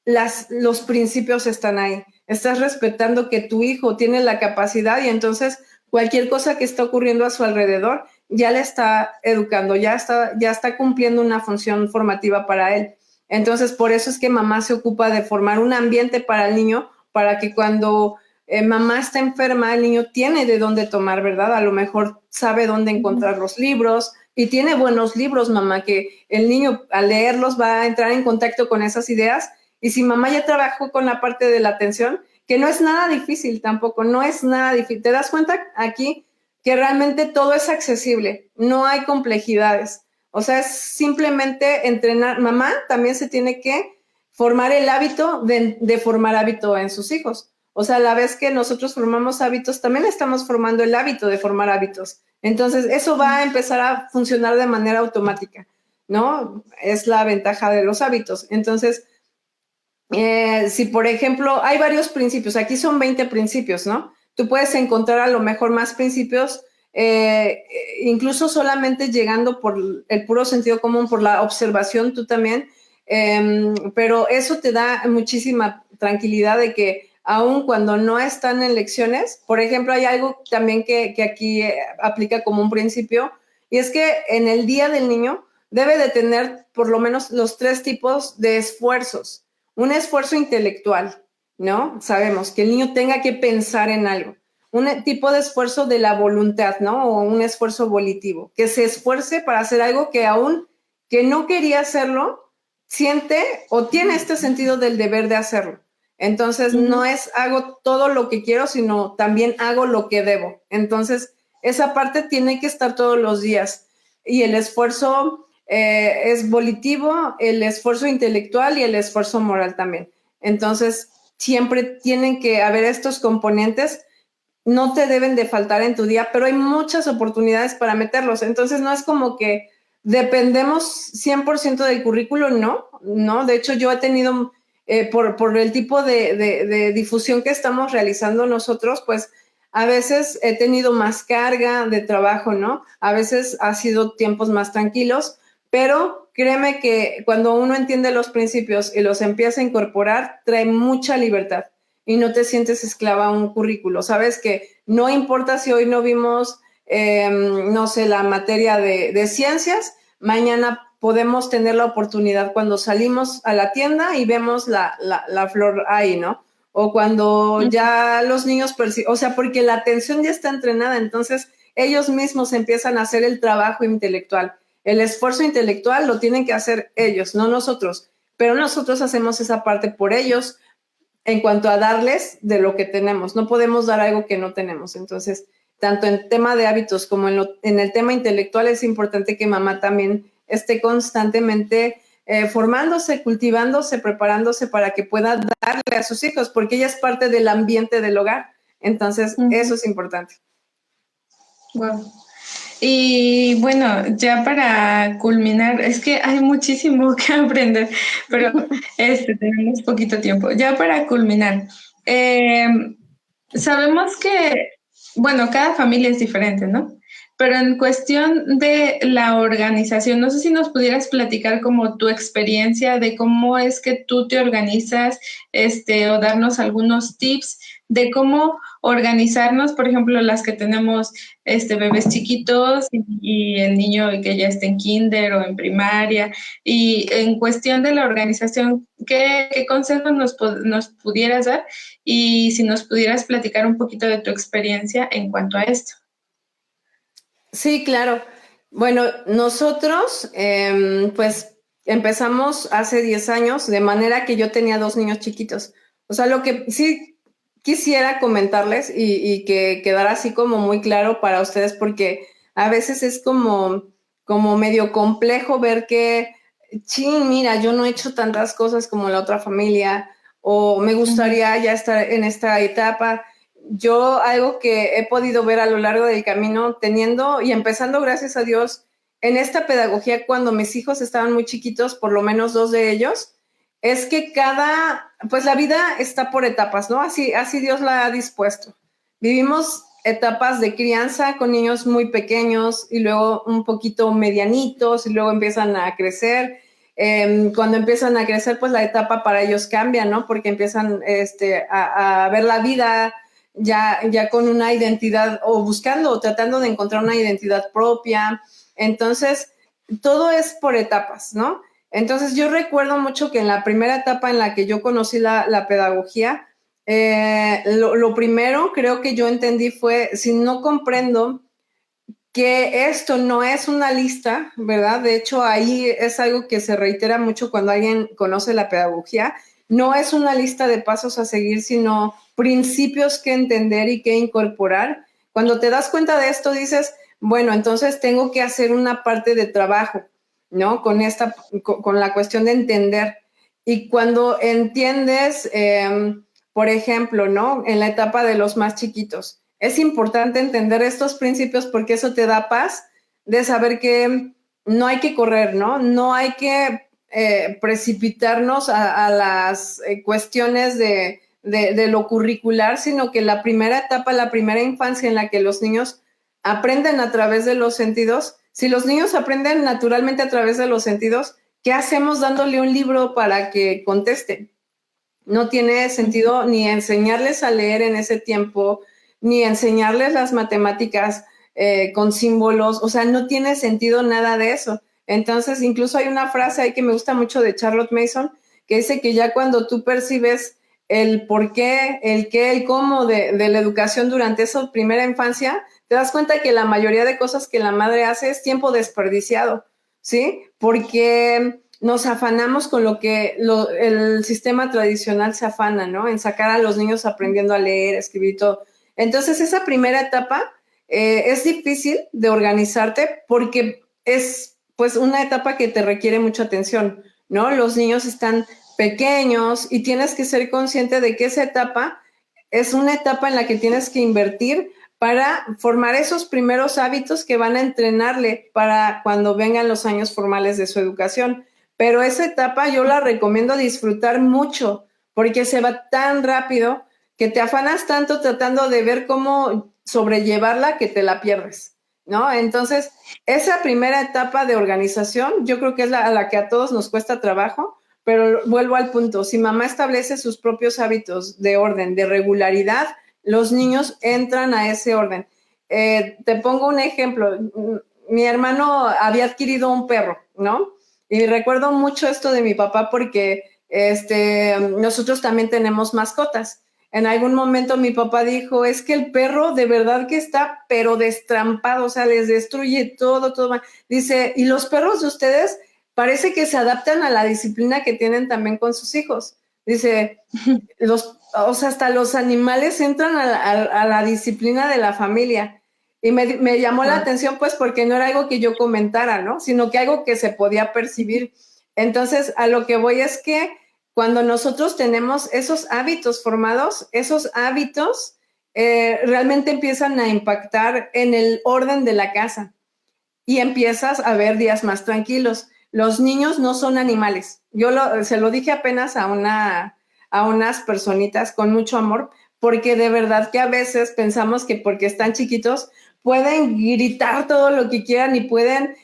los principios están ahí. Estás respetando que tu hijo tiene la capacidad y entonces cualquier cosa que está ocurriendo a su alrededor ya le está educando, ya está cumpliendo una función formativa para él. Entonces, por eso es que mamá se ocupa de formar un ambiente para el niño, para que cuando mamá está enferma, el niño tiene de dónde tomar, ¿verdad? A lo mejor sabe dónde encontrar los libros y tiene buenos libros, mamá, que el niño al leerlos va a entrar en contacto con esas ideas. Y si mamá ya trabajó con la parte de la atención, que no es nada difícil tampoco, no es nada difícil. ¿Te das cuenta aquí que realmente todo es accesible? No hay complejidades. O sea, es simplemente entrenar. Mamá también se tiene que formar el hábito de formar hábito en sus hijos. O sea, a la vez que nosotros formamos hábitos, también estamos formando el hábito de formar hábitos. Entonces, eso va a empezar a funcionar de manera automática, ¿no? Es la ventaja de los hábitos. Entonces, si por ejemplo, hay varios principios, aquí son 20 principios, ¿no? Tú puedes encontrar a lo mejor más principios, incluso solamente llegando por el puro sentido común, por la observación, tú también, pero eso te da muchísima tranquilidad de que aun cuando no están en lecciones, por ejemplo, hay algo también que aquí aplica como un principio, y es que en el Día del Niño debe de tener por lo menos los 3 tipos de esfuerzos. Un esfuerzo intelectual, ¿no? Sabemos que el niño tenga que pensar en algo. Un tipo de esfuerzo de la voluntad, ¿no? O un esfuerzo volitivo, que se esfuerce para hacer algo que aún que no quería hacerlo, siente o tiene este sentido del deber de hacerlo. Entonces, no es hago todo lo que quiero, sino también hago lo que debo. Entonces, esa parte tiene que estar todos los días. Y el esfuerzo es volitivo, el esfuerzo intelectual y el esfuerzo moral también. Entonces, siempre tienen que haber estos componentes, no te deben de faltar en tu día, pero hay muchas oportunidades para meterlos. Entonces, no es como que dependemos 100% del currículo, no. De hecho, yo he tenido, por el tipo de difusión que estamos realizando nosotros, pues a veces he tenido más carga de trabajo, ¿no? A veces ha sido tiempos más tranquilos, pero créeme que cuando uno entiende los principios y los empieza a incorporar, trae mucha libertad y no te sientes esclava a un currículo. Sabes que no importa si hoy no vimos, no sé, la materia de ciencias, mañana podemos tener la oportunidad cuando salimos a la tienda y vemos la flor ahí, ¿no? O cuando ya los niños, o sea, porque la atención ya está entrenada, entonces ellos mismos empiezan a hacer el trabajo intelectual. El esfuerzo intelectual lo tienen que hacer ellos, no nosotros, pero nosotros hacemos esa parte por ellos en cuanto a darles de lo que tenemos. No podemos dar algo que no tenemos. Entonces, tanto en tema de hábitos como en el tema intelectual, es importante que mamá también esté constantemente formándose, cultivándose, preparándose para que pueda darle a sus hijos, porque ella es parte del ambiente del hogar. Entonces, eso es importante. Wow. Y bueno, ya para culminar, es que hay muchísimo que aprender, pero tenemos poquito tiempo. Ya para culminar, eh, sabemos que, bueno, cada familia es diferente, ¿no? Pero en cuestión de la organización, no sé si nos pudieras platicar como tu experiencia de cómo es que tú te organizas, o darnos algunos tips de cómo organizarnos, por ejemplo, las que tenemos bebés chiquitos y el niño que ya está en kinder o en primaria. Y en cuestión de la organización, ¿qué consejos nos pudieras dar? Y si nos pudieras platicar un poquito de tu experiencia en cuanto a esto. Sí, claro. Bueno, nosotros pues empezamos hace 10 años, de manera que yo tenía 2 niños chiquitos. O sea, lo que sí quisiera comentarles y que quedara así como muy claro para ustedes, porque a veces es como medio complejo ver que, chin, mira, yo no he hecho tantas cosas como la otra familia, o me gustaría ya estar en esta etapa. Yo algo que he podido ver a lo largo del camino, teniendo y empezando, gracias a Dios, en esta pedagogía cuando mis hijos estaban muy chiquitos, por lo menos 2 de ellos, es que pues la vida está por etapas, ¿no? Así Dios la ha dispuesto. Vivimos etapas de crianza con niños muy pequeños y luego un poquito medianitos y luego empiezan a crecer. Cuando empiezan a crecer, pues la etapa para ellos cambia, ¿no? Porque empiezan a ver la vida ya con una identidad o buscando o tratando de encontrar una identidad propia. Entonces, todo es por etapas, ¿no? Entonces, yo recuerdo mucho que en la primera etapa en la que yo conocí la pedagogía, lo primero creo que yo entendí fue, si no comprendo que esto no es una lista, ¿verdad? De hecho, ahí es algo que se reitera mucho cuando alguien conoce la pedagogía. No es una lista de pasos a seguir, sino principios que entender y que incorporar. Cuando te das cuenta de esto, dices, bueno, entonces tengo que hacer una parte de trabajo, ¿no? Con la cuestión de entender. Y cuando entiendes, por ejemplo, ¿no? En la etapa de los más chiquitos, es importante entender estos principios porque eso te da paz de saber que no hay que correr, ¿no? No hay que precipitarnos a las cuestiones de lo curricular, sino que la primera etapa, la primera infancia en la que los niños aprenden a través de los sentidos, si los niños aprenden naturalmente a través de los sentidos, ¿qué hacemos dándole un libro para que conteste? No tiene sentido ni enseñarles a leer en ese tiempo, ni enseñarles las matemáticas con símbolos, o sea, no tiene sentido nada de eso. Entonces, incluso hay una frase ahí que me gusta mucho de Charlotte Mason, que dice que ya cuando tú percibes el por qué, el qué, el cómo de la educación durante esa primera infancia, te das cuenta que la mayoría de cosas que la madre hace es tiempo desperdiciado, ¿sí? Porque nos afanamos con lo que el sistema tradicional se afana, ¿no? En sacar a los niños aprendiendo a leer, escribir todo. Entonces, esa primera etapa es difícil de organizarte porque es, pues, una etapa que te requiere mucha atención, ¿no? Los niños están pequeños y tienes que ser consciente de que esa etapa es una etapa en la que tienes que invertir para formar esos primeros hábitos que van a entrenarle para cuando vengan los años formales de su educación. Pero esa etapa yo la recomiendo disfrutar mucho porque se va tan rápido que te afanas tanto tratando de ver cómo sobrellevarla que te la pierdes, ¿no? Entonces, esa primera etapa de organización yo creo que es a la que a todos nos cuesta trabajo, pero vuelvo al punto, si mamá establece sus propios hábitos de orden, de regularidad, los niños entran a ese orden. Te pongo un ejemplo, mi hermano había adquirido un perro, ¿no? Y recuerdo mucho esto de mi papá porque nosotros también tenemos mascotas. En algún momento mi papá dijo, es que el perro de verdad que está, pero destrampado, o sea, les destruye todo, todo. Dice, y los perros de ustedes parece que se adaptan a la disciplina que tienen también con sus hijos. Dice, o sea, hasta los animales entran a la disciplina de la familia. Y me llamó la atención, pues, porque no era algo que yo comentara, ¿no? Sino que algo que se podía percibir. Entonces, a lo que voy es que cuando nosotros tenemos esos hábitos formados, esos hábitos realmente empiezan a impactar en el orden de la casa y empiezas a ver días más tranquilos. Los niños no son animales. Se lo dije apenas a unas personitas con mucho amor, porque de verdad que a veces pensamos que porque están chiquitos pueden gritar todo lo que quieran y pueden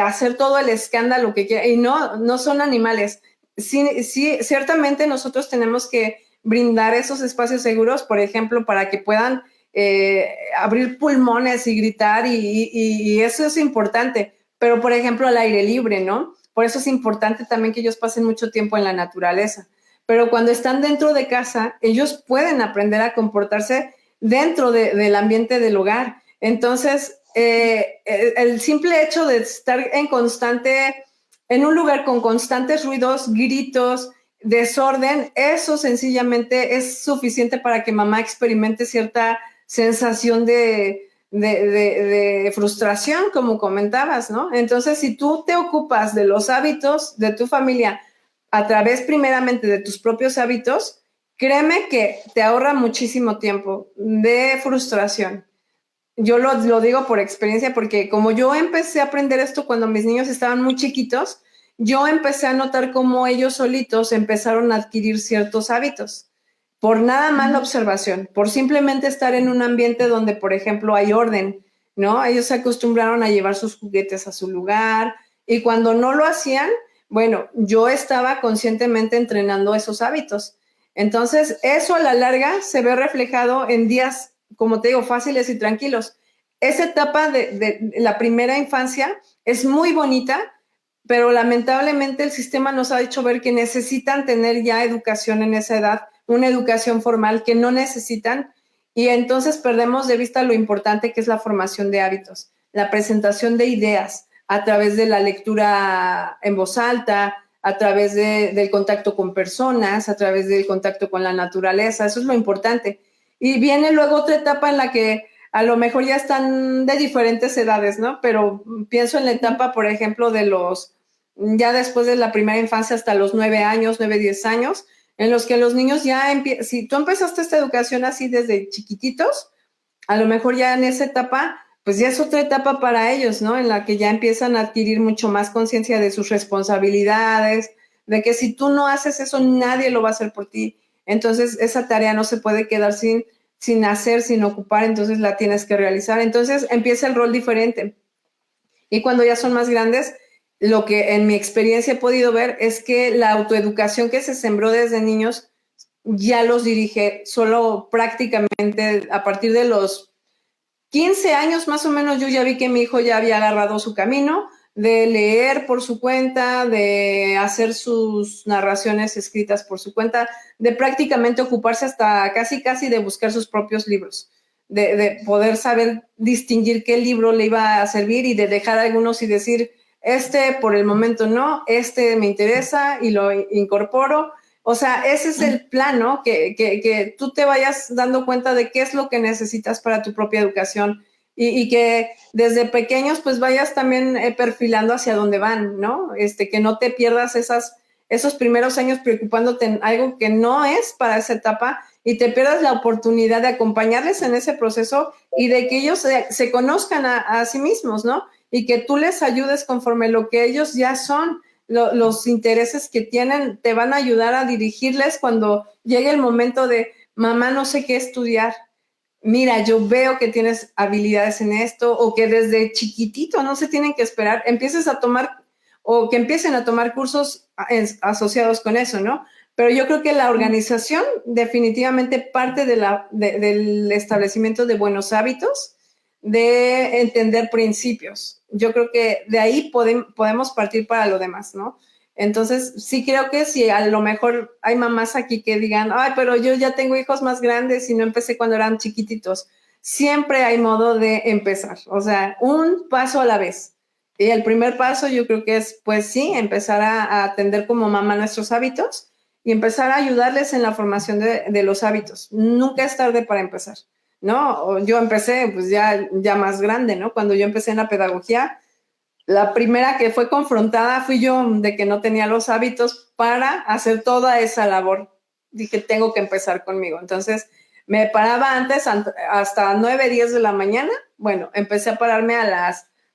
hacer todo el escándalo que quieran. Y no, no son animales. Sí, sí, ciertamente nosotros tenemos que brindar esos espacios seguros, por ejemplo, para que puedan abrir pulmones y gritar y eso es importante, pero por ejemplo al aire libre, ¿no? Por eso es importante también que ellos pasen mucho tiempo en la naturaleza, pero cuando están dentro de casa, ellos pueden aprender a comportarse dentro del ambiente del hogar. Entonces, el simple hecho de estar en un lugar con constantes ruidos, gritos, desorden, eso sencillamente es suficiente para que mamá experimente cierta sensación de frustración, como comentabas, ¿no? Entonces, si tú te ocupas de los hábitos de tu familia a través primeramente de tus propios hábitos, créeme que te ahorra muchísimo tiempo de frustración. Yo lo digo por experiencia porque como yo empecé a aprender esto cuando mis niños estaban muy chiquitos, yo empecé a notar cómo ellos solitos empezaron a adquirir ciertos hábitos por nada más la observación, por simplemente estar en un ambiente donde, por ejemplo, hay orden, ¿no? Ellos se acostumbraron a llevar sus juguetes a su lugar y cuando no lo hacían, bueno, yo estaba conscientemente entrenando esos hábitos. Entonces, eso a la larga se ve reflejado en días, como te digo, fáciles y tranquilos. Esa etapa de la primera infancia es muy bonita, pero lamentablemente el sistema nos ha hecho ver que necesitan tener ya educación en esa edad, una educación formal que no necesitan, y entonces perdemos de vista lo importante que es la formación de hábitos, la presentación de ideas a través de la lectura en voz alta, a través del contacto con personas, a través del contacto con la naturaleza, eso es lo importante. Y viene luego otra etapa en la que a lo mejor ya están de diferentes edades, ¿no? Pero pienso en la etapa, por ejemplo, ya después de la primera infancia hasta los 9 años, 9, 10 años, en los que los niños si tú empezaste esta educación así desde chiquititos, a lo mejor ya en esa etapa, pues ya es otra etapa para ellos, ¿no? En la que ya empiezan a adquirir mucho más conciencia de sus responsabilidades, de que si tú no haces eso, nadie lo va a hacer por ti. Entonces, esa tarea no se puede quedar sin hacer, sin ocupar, entonces la tienes que realizar. Entonces, empieza el rol diferente. Y cuando ya son más grandes, lo que en mi experiencia he podido ver es que la autoeducación que se sembró desde niños ya los dirige solo prácticamente a partir de los 15 años más o menos. Yo ya vi que mi hijo ya había agarrado su camino de leer por su cuenta, de hacer sus narraciones escritas por su cuenta, de prácticamente ocuparse hasta casi de buscar sus propios libros, de poder saber distinguir qué libro le iba a servir y de dejar algunos y decir, este por el momento no, este me interesa y lo incorporo. O sea, ese es el plan, ¿no? Que tú te vayas dando cuenta de qué es lo que necesitas para tu propia educación y que desde pequeños pues vayas también perfilando hacia dónde van, ¿no? Que no te pierdas esos primeros años preocupándote en algo que no es para esa etapa y te pierdas la oportunidad de acompañarles en ese proceso y de que ellos se conozcan a sí mismos, ¿no? Y que tú les ayudes conforme lo que ellos ya son. Los intereses que tienen te van a ayudar a dirigirles cuando llegue el momento de mamá, no sé qué estudiar. Mira, yo veo que tienes habilidades en esto o que desde chiquitito no se tienen que esperar, empieces a tomar o que empiecen a tomar cursos asociados con eso, ¿no? Pero yo creo que la organización definitivamente parte del establecimiento de buenos hábitos, de entender principios. Yo creo que de ahí podemos partir para lo demás, ¿no? Entonces, sí creo que si a lo mejor hay mamás aquí que digan, ay, pero yo ya tengo hijos más grandes y no empecé cuando eran chiquititos. Siempre hay modo de empezar, o sea, un paso a la vez. Y el primer paso yo creo que es, pues sí, empezar a atender como mamá nuestros hábitos y empezar a ayudarles en la formación de los hábitos. Nunca es tarde para empezar. ¿no? Yo empecé pues ya más grande, ¿no? Cuando yo empecé en la pedagogía, la primera que fue confrontada fui yo, de que no tenía los hábitos para hacer toda esa labor. Dije, tengo que empezar conmigo. Entonces, me paraba antes hasta 9, 10 de la mañana. Bueno, empecé a pararme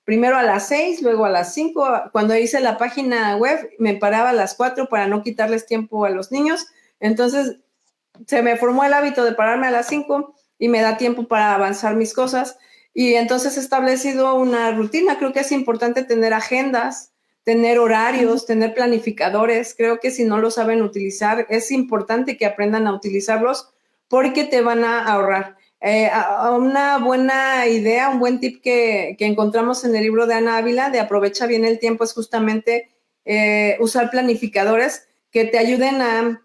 primero a las 6, luego a las 5. Cuando hice la página web, me paraba a las 4 para no quitarles tiempo a los niños. Entonces, se me formó el hábito de pararme a las 5 y me da tiempo para avanzar mis cosas. Y entonces he establecido una rutina. Creo que es importante tener agendas, tener horarios, tener planificadores. Creo que si no lo saben utilizar, es importante que aprendan a utilizarlos porque te van a ahorrar. Una buena idea, un buen tip que encontramos en el libro de Ana Ávila de Aprovecha bien el tiempo es justamente usar planificadores que te ayuden a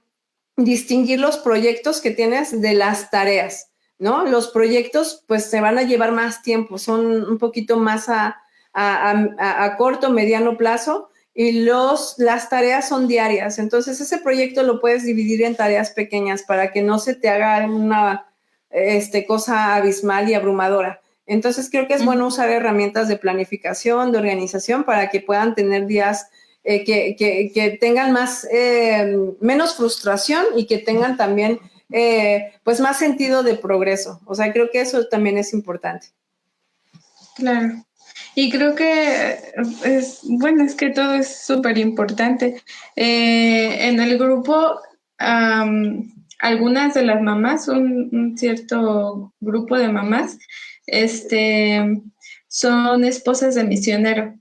distinguir los proyectos que tienes de las tareas, ¿no? Los proyectos pues se van a llevar más tiempo, son un poquito más a corto, mediano plazo y las tareas son diarias. Entonces ese proyecto lo puedes dividir en tareas pequeñas para que no se te haga una cosa abismal y abrumadora. Entonces creo que es bueno usar herramientas de planificación, de organización para que puedan tener días que tengan menos frustración y que tengan también pues más sentido de progreso. O sea, creo que eso también es importante. Claro. Y creo que es que todo es súper importante. En el grupo, algunas de las mamás, un cierto grupo de mamás, son esposas de misionero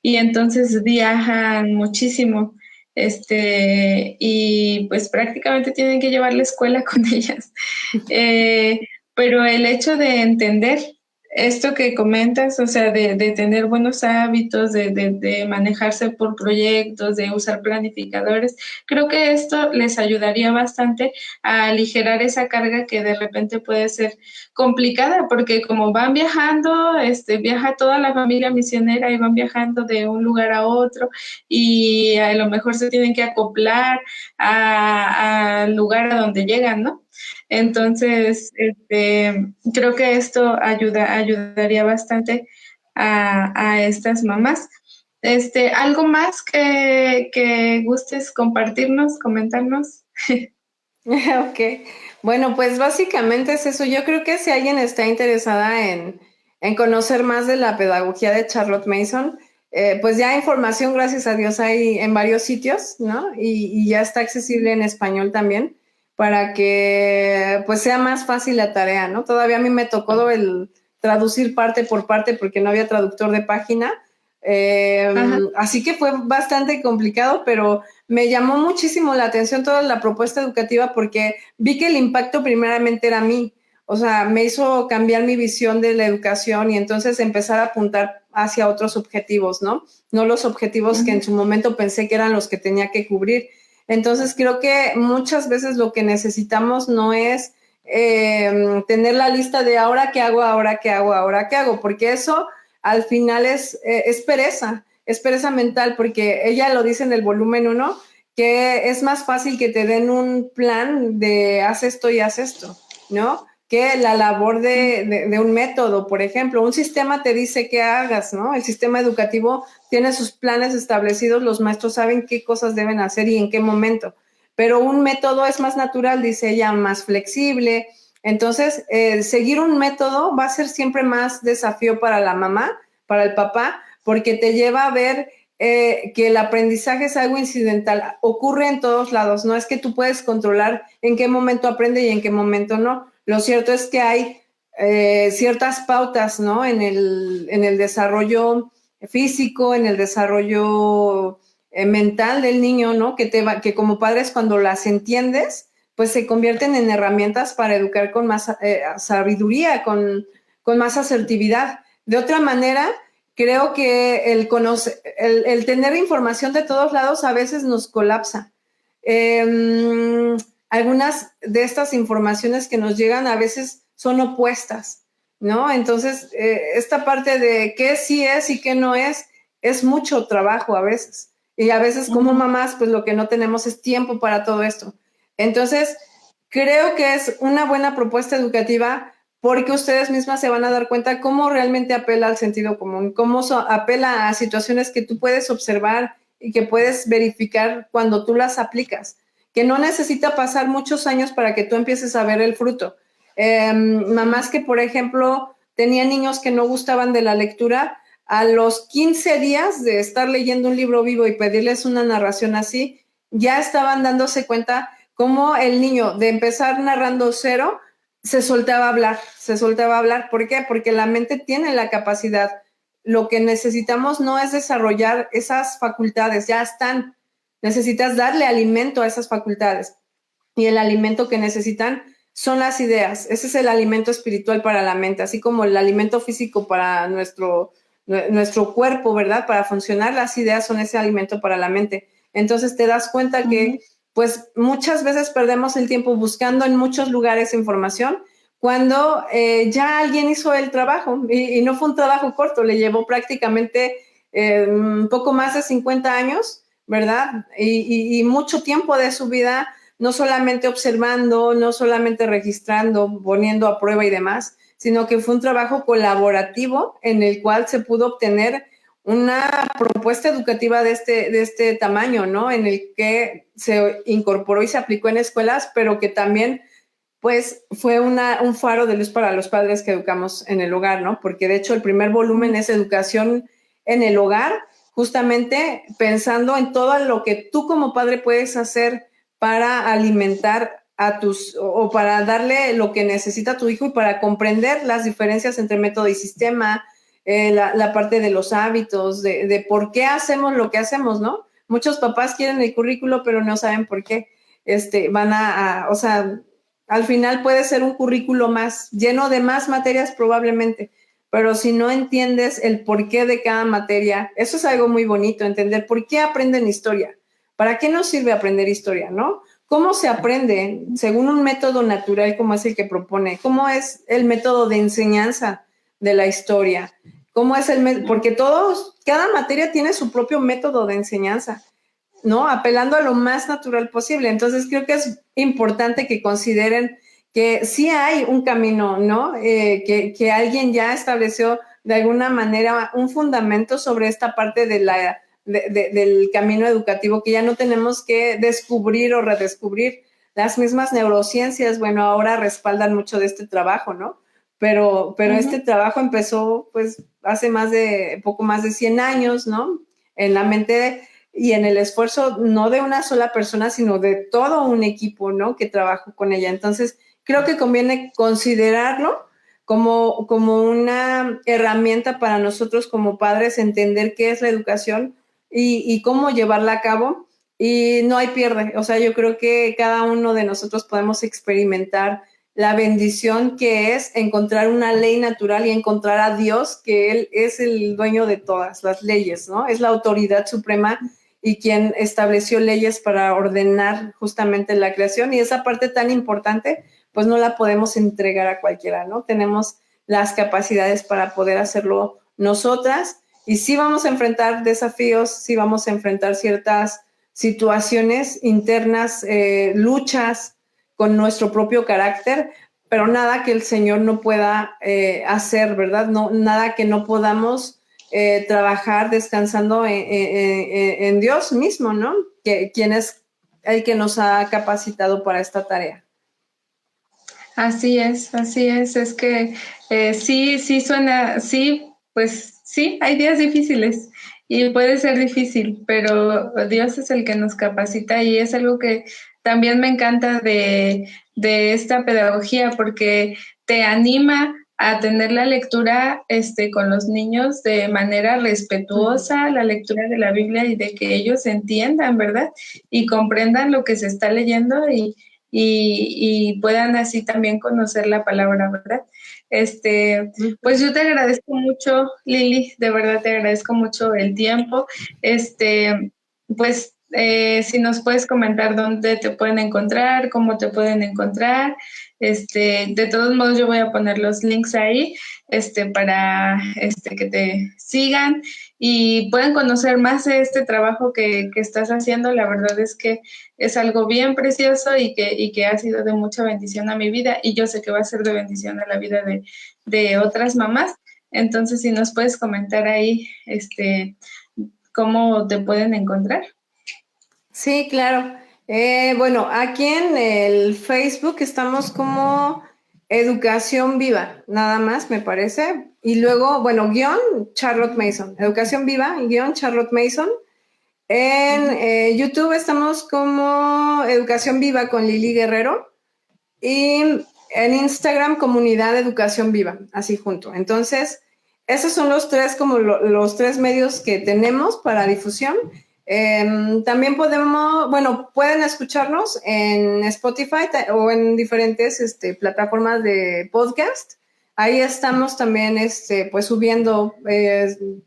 y entonces viajan muchísimo. Y pues prácticamente tienen que llevar la escuela con ellas. Pero el hecho de entender esto que comentas, o sea, de tener buenos hábitos, de manejarse por proyectos, de usar planificadores, creo que esto les ayudaría bastante a aligerar esa carga que de repente puede ser complicada, porque como van viajando, viaja toda la familia misionera y van viajando de un lugar a otro y a lo mejor se tienen que acoplar al lugar a donde llegan, ¿no? Entonces, creo que esto ayudaría bastante a estas mamás. ¿Algo más que gustes compartirnos, comentarnos? Ok, bueno, pues básicamente es eso. Yo creo que si alguien está interesada en conocer más de la pedagogía de Charlotte Mason, pues ya información, gracias a Dios, hay en varios sitios, ¿no? Y ya está accesible en español también para que pues sea más fácil la tarea, ¿no? Todavía a mí me tocó el traducir parte por parte porque no había traductor de página. Así que fue bastante complicado, pero me llamó muchísimo la atención toda la propuesta educativa porque vi que el impacto primeramente era a mí, o sea, me hizo cambiar mi visión de la educación y entonces empezar a apuntar hacia otros objetivos, ¿no? No los objetivos que en su momento pensé que eran los que tenía que cubrir. Entonces creo que muchas veces lo que necesitamos no es tener la lista de ahora qué hago, ahora qué hago, ahora qué hago, porque eso al final es pereza mental, porque ella lo dice en el volumen 1, que es más fácil que te den un plan de haz esto y haz esto, ¿no? Que la labor de un método, por ejemplo. Un sistema te dice qué hagas, ¿no? El sistema educativo tiene sus planes establecidos, los maestros saben qué cosas deben hacer y en qué momento. Pero un método es más natural, dice ella, más flexible. Entonces, seguir un método va a ser siempre más desafío para la mamá, para el papá, porque te lleva a ver que el aprendizaje es algo incidental, ocurre en todos lados, no es que tú puedes controlar en qué momento aprende y en qué momento no. Lo cierto es que hay ciertas pautas, ¿no? En el desarrollo físico, en el desarrollo mental del niño, ¿no? Que como padres cuando las entiendes, pues se convierten en herramientas para educar con más sabiduría, con más asertividad. De otra manera, creo que el tener información de todos lados a veces nos colapsa. Algunas de estas informaciones que nos llegan a veces son opuestas, ¿no? Entonces, esta parte de qué sí es y qué no es mucho trabajo a veces. Y a veces como mamás, pues lo que no tenemos es tiempo para todo esto. Entonces, creo que es una buena propuesta educativa porque ustedes mismas se van a dar cuenta cómo realmente apela al sentido común, cómo apela a situaciones que tú puedes observar y que puedes verificar cuando tú las aplicas, que no necesita pasar muchos años para que tú empieces a ver el fruto. Mamás que, por ejemplo, tenían niños que no gustaban de la lectura, a los 15 días de estar leyendo un libro vivo y pedirles una narración así, ya estaban dándose cuenta cómo el niño, de empezar narrando cero, se soltaba a hablar, se soltaba a hablar. ¿Por qué? Porque la mente tiene la capacidad. Lo que necesitamos no es desarrollar esas facultades, ya están. Necesitas darle alimento a esas facultades. Y el alimento que necesitan son las ideas. Ese es el alimento espiritual para la mente, así como el alimento físico para nuestro cuerpo, ¿verdad? Para funcionar, las ideas son ese alimento para la mente. Entonces te das cuenta que pues muchas veces perdemos el tiempo buscando en muchos lugares información cuando ya alguien hizo el trabajo y no fue un trabajo corto, le llevó prácticamente un poco más de 50 años, ¿verdad? Y mucho tiempo de su vida, no solamente observando, no solamente registrando, poniendo a prueba y demás, sino que fue un trabajo colaborativo en el cual se pudo obtener una propuesta educativa de este tamaño, ¿no? En el que se incorporó y se aplicó en escuelas, pero que también, pues, fue un faro de luz para los padres que educamos en el hogar, ¿no? Porque, de hecho, el primer volumen es educación en el hogar, justamente pensando en todo lo que tú como padre puedes hacer para alimentar a o para darle lo que necesita tu hijo y para comprender las diferencias entre método y sistema, la parte de los hábitos, de por qué hacemos lo que hacemos, ¿no? Muchos papás quieren el currículo, pero no saben por qué. O sea, al final puede ser un currículo más, lleno de más materias probablemente, pero si no entiendes el porqué de cada materia, eso es algo muy bonito, entender por qué aprenden historia. ¿Para qué nos sirve aprender historia, no? ¿Cómo se aprende según un método natural como es el que propone? ¿Cómo es el método de enseñanza de la historia? ¿Cómo es porque cada materia tiene su propio método de enseñanza, ¿no? Apelando a lo más natural posible. Entonces creo que es importante que consideren que sí hay un camino, ¿no? Que alguien ya estableció de alguna manera un fundamento sobre esta parte del camino educativo, que ya no tenemos que descubrir o redescubrir. Las mismas neurociencias, bueno, ahora respaldan mucho de este trabajo, ¿no? Pero este trabajo empezó pues hace poco más de 100 años, ¿no? En la mente y en el esfuerzo no de una sola persona, sino de todo un equipo, ¿no? Que trabajó con ella. Entonces, creo que conviene considerarlo como una herramienta para nosotros como padres, entender qué es la educación y cómo llevarla a cabo. Y no hay pierde. O sea, yo creo que cada uno de nosotros podemos experimentar la bendición que es encontrar una ley natural y encontrar a Dios, que Él es el dueño de todas las leyes, ¿no? Es la autoridad suprema y quien estableció leyes para ordenar justamente la creación. Y esa parte tan importante, pues no la podemos entregar a cualquiera, ¿no? Tenemos las capacidades para poder hacerlo nosotras y sí vamos a enfrentar desafíos, sí vamos a enfrentar ciertas situaciones internas, luchas con nuestro propio carácter, pero nada que el Señor no pueda hacer, ¿verdad? No, nada que no podamos trabajar descansando en Dios mismo, ¿no? Quien es el que nos ha capacitado para esta tarea. Así es que sí suena, sí, pues sí, hay días difíciles y puede ser difícil, pero Dios es el que nos capacita y es algo que también me encanta de esta pedagogía porque te anima a tener la lectura con los niños de manera respetuosa, la lectura de la Biblia y de que ellos entiendan, ¿verdad? Y comprendan lo que se está leyendo y puedan así también conocer la palabra, ¿verdad? Pues yo te agradezco mucho, Lili, de verdad te agradezco mucho el tiempo. Pues si nos puedes comentar dónde te pueden encontrar, cómo te pueden encontrar. De todos modos, yo voy a poner los links ahí, para que te sigan y puedan conocer más de este trabajo que estás haciendo. La verdad es que es algo bien precioso y que ha sido de mucha bendición a mi vida, y yo sé que va a ser de bendición a la vida de otras mamás. Entonces, si nos puedes comentar ahí, cómo te pueden encontrar. Sí, claro. Bueno, aquí en el Facebook estamos como Educación Viva, nada más me parece. Y luego, bueno, guión Charlotte Mason, Educación Viva, guión Charlotte Mason. En YouTube estamos como Educación Viva con Lili Guerrero. Y en Instagram, Comunidad Educación Viva, así junto. Entonces, esos son los tres, como los tres medios que tenemos para difusión. También pueden escucharnos en Spotify o en diferentes plataformas de podcast. Ahí estamos también pues subiendo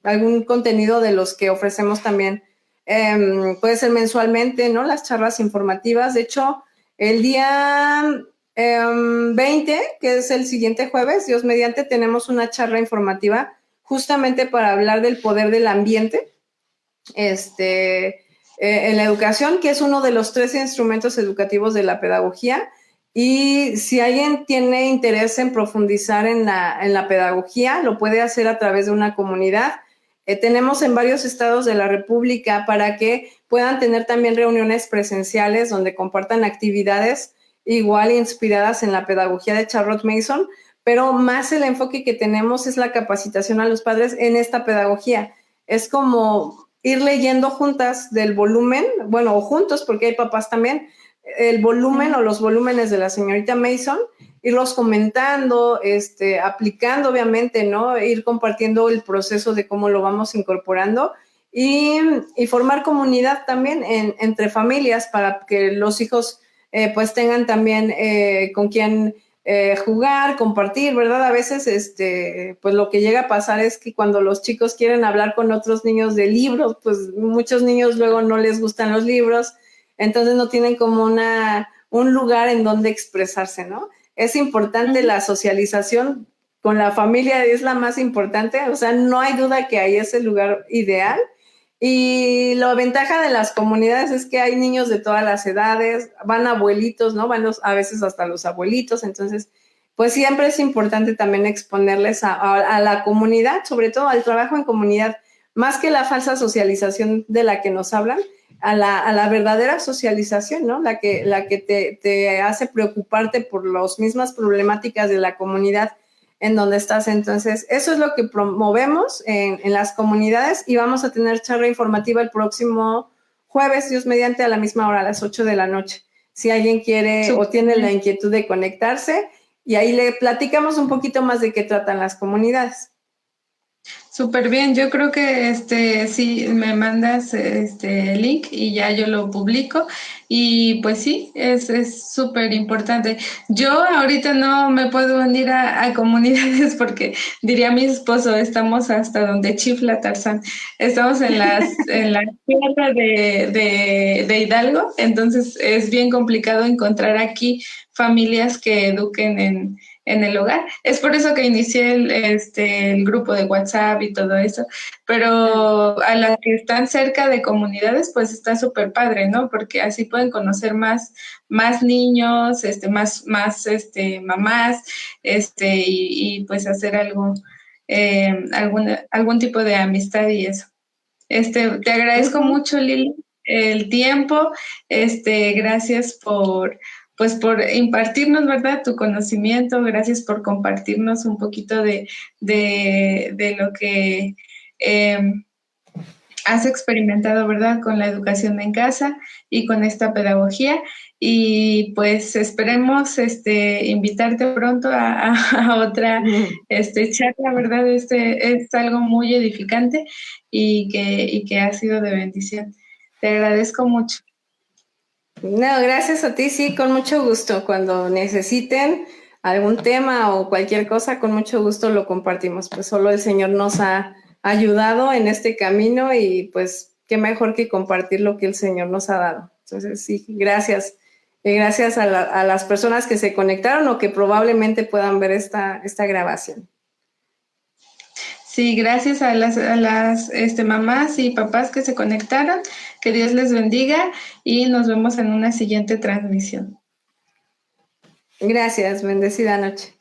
algún contenido de los que ofrecemos también. Puede ser mensualmente, ¿no? Las charlas informativas. De hecho, el día 20, que es el siguiente jueves, Dios mediante, tenemos una charla informativa justamente para hablar del poder del ambiente en la educación, que es uno de los 3 instrumentos educativos de la pedagogía. Y si alguien tiene interés en profundizar en la pedagogía, lo puede hacer a través de una comunidad. Tenemos en varios estados de la República para que puedan tener también reuniones presenciales donde compartan actividades igual inspiradas en la pedagogía de Charlotte Mason, pero más el enfoque que tenemos es la capacitación a los padres en esta pedagogía. Es como ir leyendo juntas del volumen, bueno, o juntos, porque hay papás también, el volumen o los volúmenes de la señorita Mason, irlos comentando, aplicando obviamente, ¿no? Ir compartiendo el proceso de cómo lo vamos incorporando y formar comunidad también entre familias para que los hijos pues tengan también con quien jugar, compartir, ¿verdad? A veces, pues lo que llega a pasar es que cuando los chicos quieren hablar con otros niños de libros, pues muchos niños luego no les gustan los libros, entonces no tienen como un lugar en donde expresarse, ¿no? Es importante la socialización con la familia, es la más importante, o sea, no hay duda que ahí es el lugar ideal. Y la ventaja de las comunidades es que hay niños de todas las edades, van abuelitos, ¿no? A veces hasta los abuelitos, entonces, pues siempre es importante también exponerles a la comunidad, sobre todo al trabajo en comunidad, más que la falsa socialización de la que nos hablan, a la verdadera socialización, ¿no? La que te hace preocuparte por las mismas problemáticas de la comunidad en donde estás. Entonces, eso es lo que promovemos en las comunidades y vamos a tener charla informativa el próximo jueves, Dios mediante, a la misma hora, a las 8 de la noche. Si alguien quiere o tiene la inquietud de conectarse, y ahí le platicamos un poquito más de qué tratan las comunidades. Súper bien, yo creo que sí me mandas el link y ya yo lo publico, y pues sí, es súper importante. Yo ahorita no me puedo unir a comunidades porque diría mi esposo, estamos hasta donde chifla Tarzán, estamos en la tierra de Hidalgo, entonces es bien complicado encontrar aquí familias que eduquen en el hogar. Es por eso que inicié el grupo de WhatsApp y todo eso, pero a las que están cerca de comunidades, pues está súper padre, ¿no? Porque así pueden conocer más niños, más mamás, y pues hacer algún tipo de amistad y eso. Te agradezco mucho, Lili, el tiempo, gracias por impartirnos, ¿verdad?, tu conocimiento, gracias por compartirnos un poquito de lo que has experimentado, ¿verdad?, con la educación en casa y con esta pedagogía. Y pues esperemos invitarte pronto a otra charla, ¿verdad? Es algo muy edificante y que ha sido de bendición. Te agradezco mucho. No, gracias a ti, sí, con mucho gusto. Cuando necesiten algún tema o cualquier cosa, con mucho gusto lo compartimos. Pues solo el Señor nos ha ayudado en este camino y pues qué mejor que compartir lo que el Señor nos ha dado. Entonces, sí, gracias. Gracias a las personas que se conectaron o que probablemente puedan ver esta grabación. Sí, gracias a las mamás y papás que se conectaron. Que Dios les bendiga y nos vemos en una siguiente transmisión. Gracias, bendecida noche.